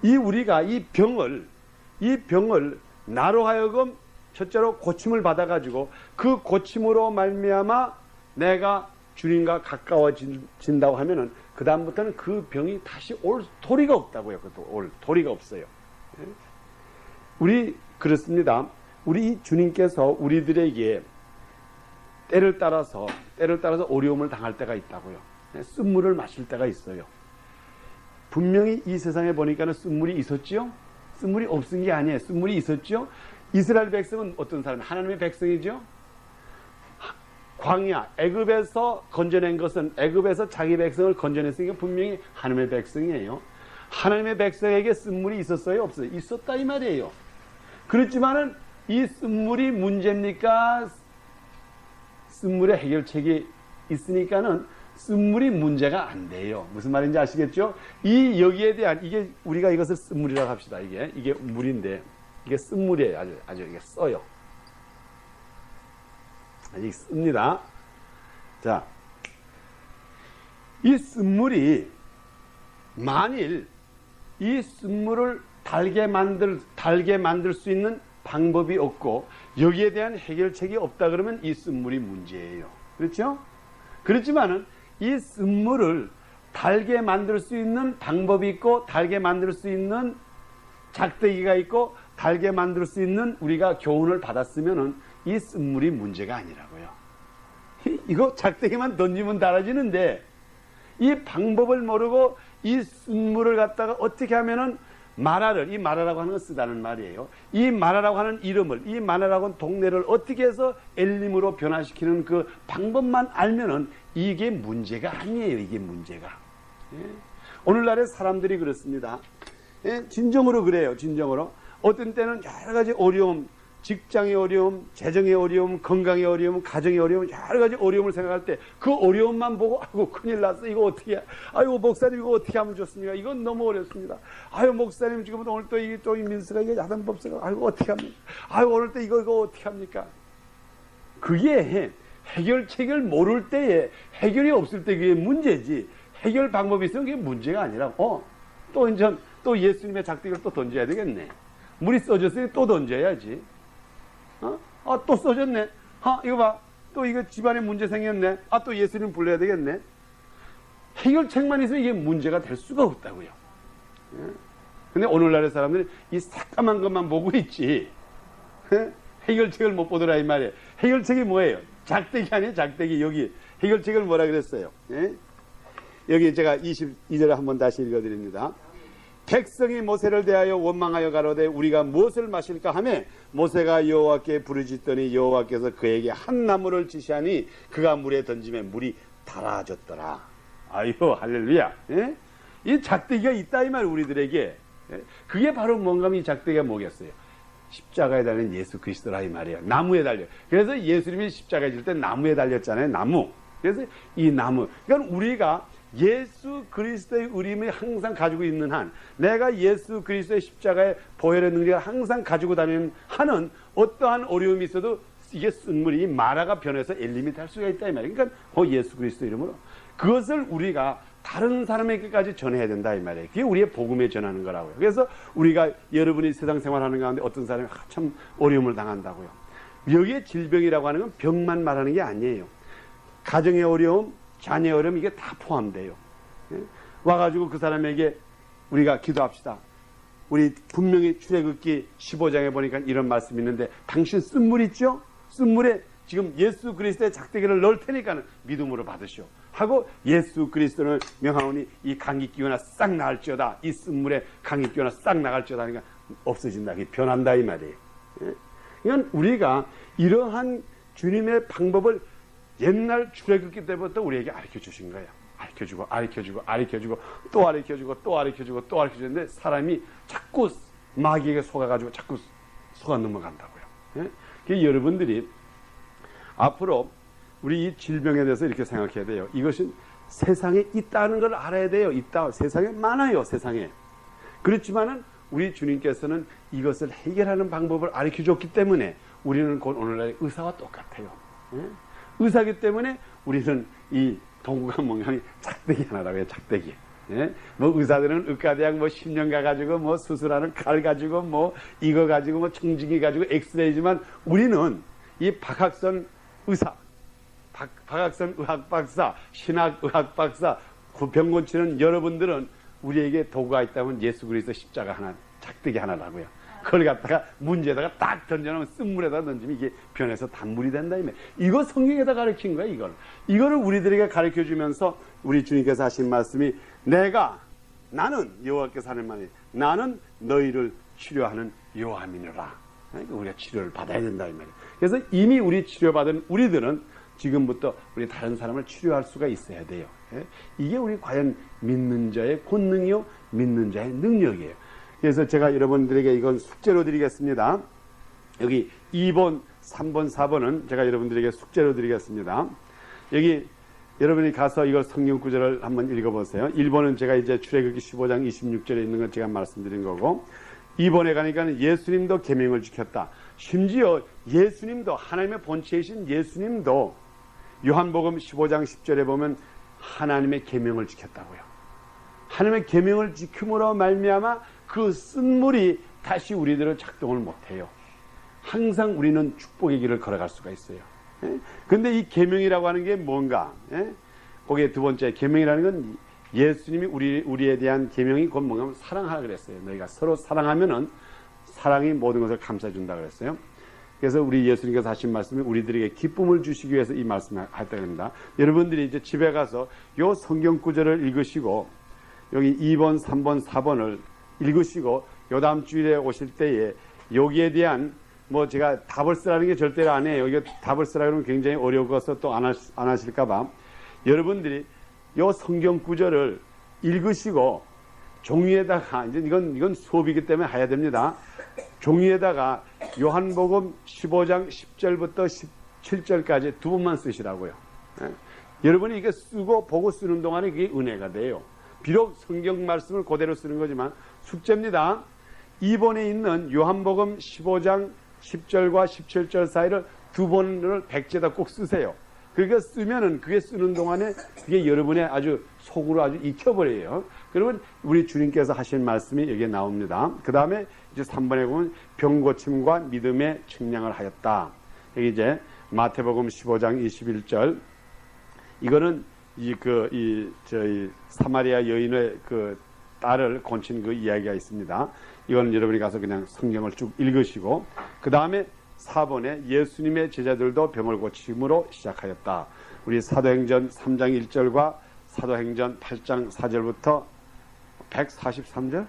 우리가 이 병을 나로 하여금 첫째로 고침을 받아가지고 그 고침으로 말미암아 내가 주님과 가까워진다고 하면은 그 다음부터는 그 병이 다시 올 도리가 없다고요. 그것도 올 도리가 없어요. 우리 그렇습니다. 우리 주님께서 우리들에게 때를 따라서 어려움을 당할 때가 있다고요. 쓴물을 마실 때가 있어요. 분명히 이 세상에 보니까는 쓴물이 있었죠. 쓴물이 없은 게 아니에요. 쓴물이 있었죠. 이스라엘 백성은 어떤 사람? 하나님의 백성이죠. 광야, 애굽에서 건져낸 것은 애굽에서 자기 백성을 건져냈으니까 분명히 하나님의 백성이에요. 하나님의 백성에게 쓴물이 있었어요? 없어요? 있었다 이 말이에요. 그렇지만은 이 쓴물이 문제입니까? 쓴물의 해결책이 있으니까는 쓴물이 문제가 안 돼요. 무슨 말인지 아시겠죠? 여기에 대한 우리가 이것을 쓴물이라고 합시다. 이게 물인데 이게 쓴물이에요. 아주 이게 써요. 아직 씁니다. 자, 이 쓴물이 만일 이 쓴물을 달게 만들 수 있는 방법이 없고 여기에 대한 해결책이 없다 그러면 이 쓴물이 문제예요. 그렇죠? 그렇지만은 이 쓴물을 달게 만들 수 있는 방법이 있고 달게 만들 수 있는 작대기가 있고 달게 만들 수 있는 우리가 교훈을 받았으면은 이 쓴물이 문제가 아니라고요. 이거 작대기만 던지면 달아지는데 이 방법을 모르고 이 쓴물을 갖다가 어떻게 하면은 이 마라라고 하는 건 쓰다는 말이에요. 이 마라라고 하는 이름을, 이 마라라고 하는 동네를 어떻게 해서 엘림으로 변화시키는 그 방법만 알면은 이게 문제가 아니에요. 이게 문제가. 예? 오늘날의 사람들이 그렇습니다. 예? 진정으로 그래요. 진정으로. 어떤 때는 여러 가지 어려움, 직장의 어려움, 재정의 어려움, 건강의 어려움, 가정의 어려움, 여러 가지 어려움을 생각할 때 그 어려움만 보고 아이고 큰일 났어. 이거 어떻게 해? 아이고 목사님 이거 어떻게 하면 좋습니까? 이건 너무 어렵습니다. 아이고 목사님 지금 오늘 또 이 민수가 이게 야단법사가 아이고 어떻게 합니까? 아이고 오늘 또 이거 어떻게 합니까? 그게 해결책을 모를 때에 해결이 없을 때 그게 문제지. 해결 방법이 있으면 그게 문제가 아니라 또 예수님의 작대기를 또 던져야 되겠네. 물이 써졌으니 또 던져야지. 또 써졌네. 이거 봐. 또 이거 집안에 문제 생겼네. 또 예수님 불러야 되겠네. 해결책만 있으면 이게 문제가 될 수가 없다고요. 근데 오늘날의 사람들이 이 새까만 것만 보고 있지. 해결책을 못 보더라 이 말이에요. 해결책이 뭐예요? 작대기 아니에요? 작대기. 여기 해결책을 뭐라 그랬어요? 여기 제가 22절을 한번 다시 읽어드립니다. 백성이 모세를 대하여 원망하여 가로되 우리가 무엇을 마실까 하며 모세가 여호와께 부르짖더니 여호와께서 그에게 한 나무를 지시하니 그가 물에 던지매 물이 달아졌더라. 아유 할렐루야. 예? 이 작대기가 있다 이 말 우리들에게. 예? 그게 바로 뭔가 이 작대기가 뭐겠어요? 십자가에 달린 예수 그리스도라 이 말이에요. 나무에 달려. 그래서 예수님이 십자가에 질 때 나무에 달렸잖아요. 나무. 그래서 이 나무. 그러니까 우리가 예수 그리스도의 의림을 항상 가지고 있는 한, 내가 예수 그리스도의 십자가의 보혈의 능력을 항상 가지고 다니는 한은 어떠한 어려움이 있어도 이게 쓴물이 마라가 변해서 엘림이 될 수가 있다 이 말이에요. 그러니까 예수 그리스도 이름으로 그것을 우리가 다른 사람에게까지 전해야 된다 이 말이에요. 그게 우리의 복음에 전하는 거라고요. 그래서 우리가 여러분이 세상 생활하는 가운데 어떤 사람이 참 어려움을 당한다고요. 여기에 질병이라고 하는 건 병만 말하는 게 아니에요. 가정의 어려움, 자녀의 어려움 이게 다 포함돼요. 와가지고 그 사람에게 우리가 기도합시다. 우리 분명히 출애굽기 15장에 보니까 이런 말씀이 있는데 당신 쓴물 있죠? 쓴물에 지금 예수 그리스도의 작대기를 넣을 테니까 믿음으로 받으시오 하고 예수 그리스도를 명하오니 이 감기기운아 싹 나을지어다. 이 쓴물에 감기기운아 싹 나갈지어다 하니까 없어진다. 변한다 이 말이에요. 이건 우리가 이러한 주님의 방법을 옛날 출애굽기 때부터 우리에게 가르쳐 주신 거예요. 가르쳐주고 또 가르쳐주는데 사람이 자꾸 마귀에게 속아가지고 자꾸 속아 넘어간다고요. 그래서 여러분들이 앞으로 우리 이 질병에 대해서 이렇게 생각해야 돼요. 이것은 세상에 있다는 걸 알아야 돼요. 있다. 세상에 많아요. 세상에. 그렇지만은 우리 주님께서는 이것을 해결하는 방법을 가르쳐 줬기 때문에 우리는 곧 오늘날의 의사와 똑같아요. 예? 의사기 때문에 우리는 이 도구가 뭔가 작대기 하나라고 해요. 작대기. 예? 뭐 의사들은 의과대학 뭐 10년 가가지고 뭐 수술하는 칼 가지고 뭐 이거 가지고 뭐 청진기 가지고 엑스레이지만 우리는 이 박학선 의사, 박학선 의학 박사, 신학 의학 박사, 병 고치는 여러분들은 우리에게 도구가 있다면 예수 그리스도 십자가 하나, 작대기 하나라고요. 그걸 갖다가 문제에다가 딱 던져놓으면 쓴물에다 던지면 이게 변해서 단물이 된다. 이거 성경에다 가르친 거야, 이걸. 이거를 우리들에게 가르쳐 주면서 우리 주님께서 하신 말씀이 나는 여호와께서 하는 말이 나는 너희를 치료하는 여호와이니라. 그러니까 우리가 치료를 받아야 된다, 이 말이에요. 그래서 이미 우리 치료받은 우리들은 지금부터 우리 다른 사람을 치료할 수가 있어야 돼요. 이게 우리 과연 믿는 자의 권능이요, 믿는 자의 능력이에요. 그래서 제가 여러분들에게 이건 숙제로 드리겠습니다. 여기 2번, 3번, 4번은 제가 여러분들에게 숙제로 드리겠습니다. 여기 여러분이 가서 이걸 성경 구절을 한번 읽어보세요. 1번은 제가 이제 출애굽기 15장 26절에 있는 건 제가 말씀드린 거고, 2번에 가니까 예수님도 계명을 지켰다. 심지어 예수님도, 하나님의 본체이신 예수님도 요한복음 15장 10절에 보면 하나님의 계명을 지켰다고요. 하나님의 계명을 지킴으로 말미암아 그 쓴물이 다시 우리들을 작동을 못해요. 항상 우리는 축복의 길을 걸어갈 수가 있어요. 그런데 이 계명이라고 하는 게 뭔가? 거기에 두 번째 계명이라는 건 예수님이 우리에 대한 계명이 곧 뭔가 사랑하라 그랬어요. 너희가 서로 사랑하면은 사랑이 모든 것을 감싸준다 그랬어요. 그래서 우리 예수님께서 하신 말씀이 우리들에게 기쁨을 주시기 위해서 이 말씀을 했다고 합니다. 여러분들이 이제 집에 가서 요 성경 구절을 읽으시고 여기 2번, 3번, 4번을 읽으시고 요 다음 주일에 오실 때에 여기에 대한 뭐 제가 답을 쓰라는 게 절대로 안 해요. 이게 답을 쓰라 그러면 굉장히 어려워서 또 안 하실까봐 여러분들이 요 성경 구절을 읽으시고 종이에다가 이제 이건 수업이기 때문에 해야 됩니다. 종이에다가 요한복음 15장 10절부터 17절까지 두 번만 쓰시라고요. 여러분이 이게 쓰고 보고 쓰는 동안에 그게 은혜가 돼요. 비록 성경 말씀을 그대로 쓰는 거지만 숙제입니다. 2번에 있는 요한복음 15장 10절과 17절 사이를 두 번을 백제다 꼭 쓰세요. 그러니까 쓰면은 그게 쓰는 동안에 그게 여러분의 아주 속으로 아주 익혀버려요. 그러면 우리 주님께서 하신 말씀이 여기에 나옵니다. 그 다음에 이제 3번에 보면 병고침과 믿음의 측량을 하였다. 여기 이제 마태복음 15장 21절. 이거는 저희 사마리아 여인의 그 딸을 곤친 그 이야기가 있습니다. 이거는 여러분이 가서 그냥 성경을 쭉 읽으시고, 그 다음에 4번에 예수님의 제자들도 병을 고침으로 시작하였다. 우리 사도행전 3장 1절과 사도행전 8장 4절부터 143절?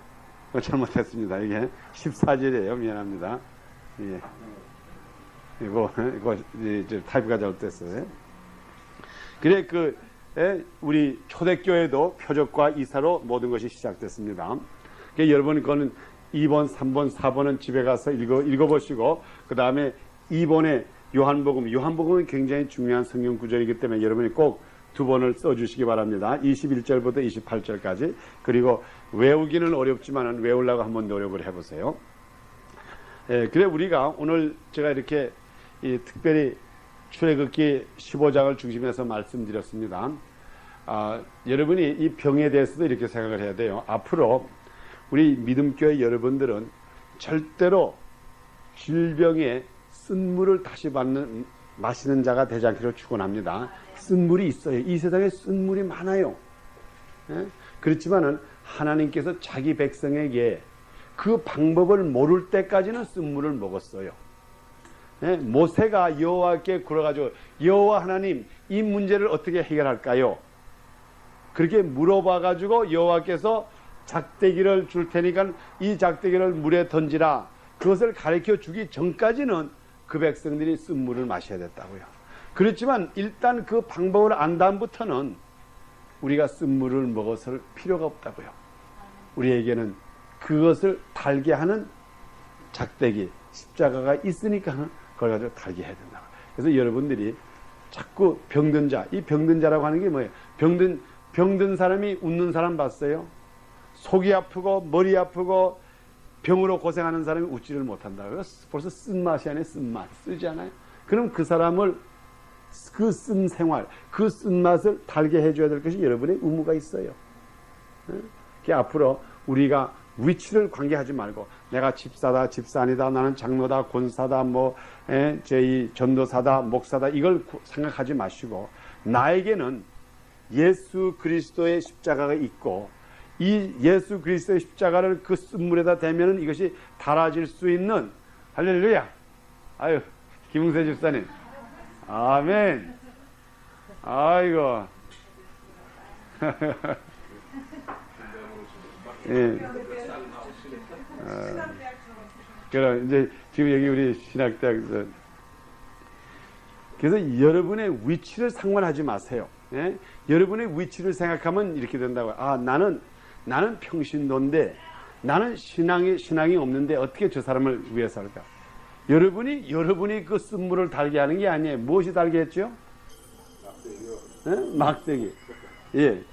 잘못했습니다. 이게 14절이에요. 미안합니다. 예. 이거 이제 타이프가 잘못됐어요. 그래, 우리 초대교회도 표적과 이사로 모든 것이 시작됐습니다. 그러니까 여러분, 그거는 2번, 3번, 4번은 집에 가서 읽어보시고, 그 다음에 2번에 요한복음은 굉장히 중요한 성경 구절이기 때문에 여러분이 꼭 두 번을 써주시기 바랍니다. 21절부터 28절까지. 그리고 외우기는 어렵지만 외우려고 한번 노력을 해보세요. 그래, 우리가 오늘 제가 이렇게 특별히 출애굽기 15장을 중심해서 말씀드렸습니다. 여러분이 이 병에 대해서도 이렇게 생각을 해야 돼요. 앞으로 우리 믿음교회 여러분들은 절대로 질병에 쓴물을 다시 마시는 자가 되지 않기를 축원합니다. 쓴물이 있어요. 이 세상에 쓴물이 많아요. 그렇지만은 하나님께서 자기 백성에게 그 방법을 모를 때까지는 쓴물을 먹었어요. 모세가 여호와께 굴어가지고 여호와 하나님, 이 문제를 어떻게 해결할까요? 그렇게 물어봐가지고 여호와께서 작대기를 줄 테니까 이 작대기를 물에 던지라. 그것을 가르쳐 주기 전까지는 그 백성들이 쓴물을 마셔야 됐다고요. 그렇지만 일단 그 방법을 안 다음부터는 우리가 쓴물을 먹어서 필요가 없다고요. 우리에게는 그것을 달게 하는 작대기, 십자가가 있으니까 그걸 가지고 달게 해야 된다고. 그래서 여러분들이 자꾸 병든 자, 이 병든 자라고 하는 게 뭐예요? 병든 사람이 웃는 사람 봤어요? 속이 아프고 머리 아프고 병으로 고생하는 사람이 웃지를 못한다. 벌써 쓴맛이 아니에요. 쓴맛. 쓰지 않아요? 그럼 그 사람을 그 쓴 생활, 그 쓴맛을 달게 해줘야 될 것이 여러분의 의무가 있어요. 그 앞으로 우리가 위치를 관계하지 말고 내가 집사다, 집사아니다, 나는 장로다, 권사다, 제2 전도사다, 목사다 이걸 생각하지 마시고 나에게는 예수 그리스도의 십자가가 있고 이 예수 그리스도의 십자가를 그 쓴물에다 대면은 이것이 달아질 수 있는 할렐루야. 아유 김웅세 집사님. 아멘. 아이고. 예. 그럼 이제 지금 여기 우리 신학대학에서 그래서 여러분의 위치를 상관하지 마세요. 예? 여러분의 위치를 생각하면 이렇게 된다고요. 아 나는 평신도인데 나는 신앙이 없는데 어떻게 저 사람을 위해서 할까? 여러분이 그 쓴물을 달게 하는 게 아니에요. 무엇이 달게 했죠? 막대기요. 예? 막대기. 예.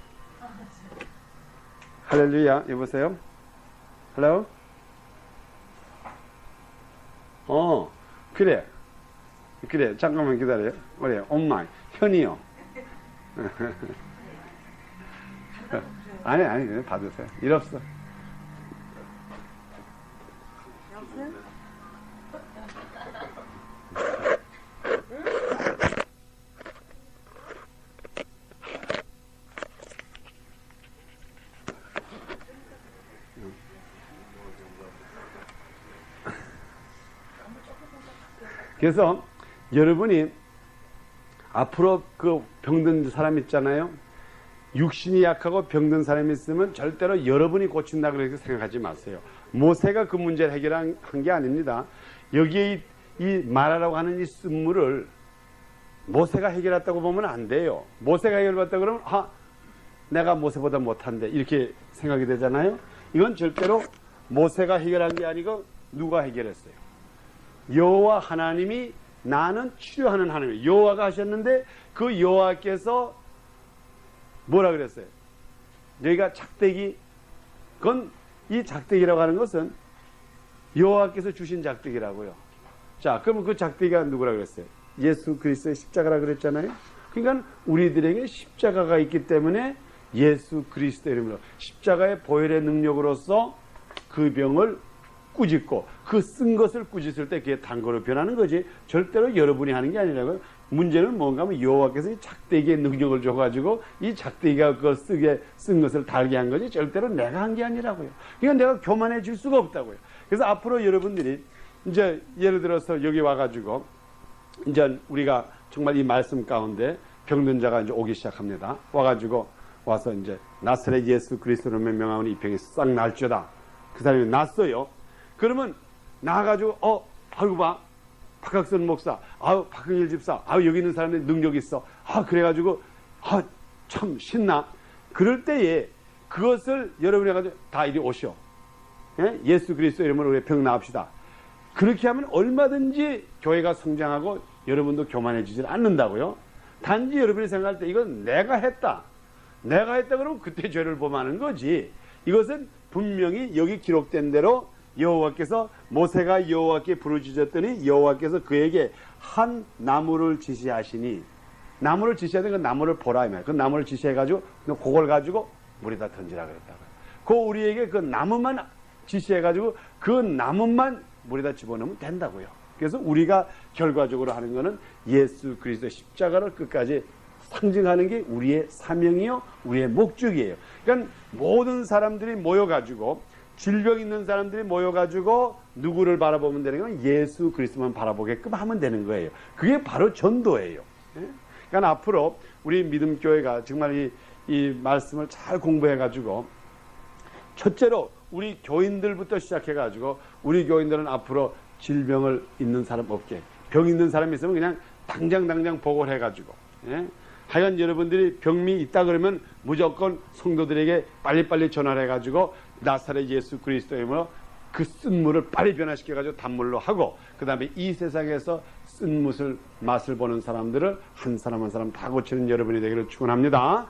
할렐루야. 여보세요? 헬로? 그래. 잠깐만 기다려요. 그래. 엄마, 현이요. 아니, 그냥 받으세요. 일 없어. 그래서 여러분이 앞으로 그 병든 사람 있잖아요. 육신이 약하고 병든 사람이 있으면 절대로 여러분이 고친다 그렇게 생각하지 마세요. 모세가 그 문제를 해결한 게 아닙니다. 여기에 이 말하라고 하는 이 쓴물을 모세가 해결했다고 보면 안 돼요. 모세가 해결했다 그러면 내가 모세보다 못한데 이렇게 생각이 되잖아요. 이건 절대로 모세가 해결한 게 아니고 누가 해결했어요? 여호와 하나님이 나는 치료하는 하나님. 여호와가 하셨는데 그 여호와께서 뭐라 그랬어요? 여기가 작대기. 그건 이 작대기라고 하는 것은 여호와께서 주신 작대기라고요. 자, 그러면 그 작대기가 누구라 그랬어요? 예수 그리스도의 십자가라 그랬잖아요. 그러니까 우리들에게 십자가가 있기 때문에 예수 그리스도의 이름으로 십자가의 보혈의 능력으로서 그 병을 꾸짖고 그 쓴 것을 꾸짖을 때 그게 단거로 변하는 거지 절대로 여러분이 하는 게 아니라고요. 문제는 뭔가 하면 여호와께서 이 작대기의 능력을 줘가지고 이 작대기가 그걸 쓴 것을 달게 한 거지 절대로 내가 한 게 아니라고요. 그러니까 내가 교만해질 수가 없다고요. 그래서 앞으로 여러분들이 이제 예를 들어서 여기 와가지고 이제 우리가 정말 이 말씀 가운데 병든 자가 이제 오기 시작합니다. 와서 이제 나사렛 예수 그리스도로 명명하는 이 병이 싹 날지어다. 그 사람이 났어요. 그러면 나와가지고 아이고 봐 박학선 목사, 박흥일 집사, 여기 있는 사람들이 능력이 있어. 그래가지고 참 신나. 그럴 때에 그것을 여러분이 해가지고 다 이리 오시오. 예? 예수 그리스도 이름으로 우리 병 나읍시다. 그렇게 하면 얼마든지 교회가 성장하고 여러분도 교만해지질 않는다고요. 단지 여러분이 생각할 때 이건 내가 했다 그러면 그때 죄를 범하는 거지. 이것은 분명히 여기 기록된 대로 여호와께서 모세가 여호와께 부르짖었더니 여호와께서 그에게 한 나무를 지시하시니 나무를 지시하던 그 나무를 보라 이 말이에요. 그 나무를 지시해가지고 그걸 가지고 물에다 던지라 그랬다고요. 그 우리에게 그 나무만 지시해가지고 그 나무만 물에다 집어넣으면 된다고요. 그래서 우리가 결과적으로 하는 것은 예수 그리스도의 십자가를 끝까지 상징하는 게 우리의 사명이요 우리의 목적이에요. 그러니까 모든 사람들이 모여가지고 질병 있는 사람들이 모여가지고 누구를 바라보면 되는 건 예수 그리스도만 바라보게끔 하면 되는 거예요. 그게 바로 전도예요. 그러니까 앞으로 우리 믿음교회가 정말 이 말씀을 잘 공부해가지고 첫째로 우리 교인들부터 시작해가지고 우리 교인들은 앞으로 질병을 있는 사람 없게 병 있는 사람이 있으면 그냥 당장 보고를 해가지고 하여간 여러분들이 병이 있다 그러면 무조건 성도들에게 빨리빨리 전화를 해가지고 나사렛 예수 그리스도의 이름으로 그 쓴물을 빨리 변화시켜가지고 단물로 하고, 그 다음에 이 세상에서 쓴 맛을 보는 사람들을 한 사람 한 사람 다 고치는 여러분이 되기를 축원합니다.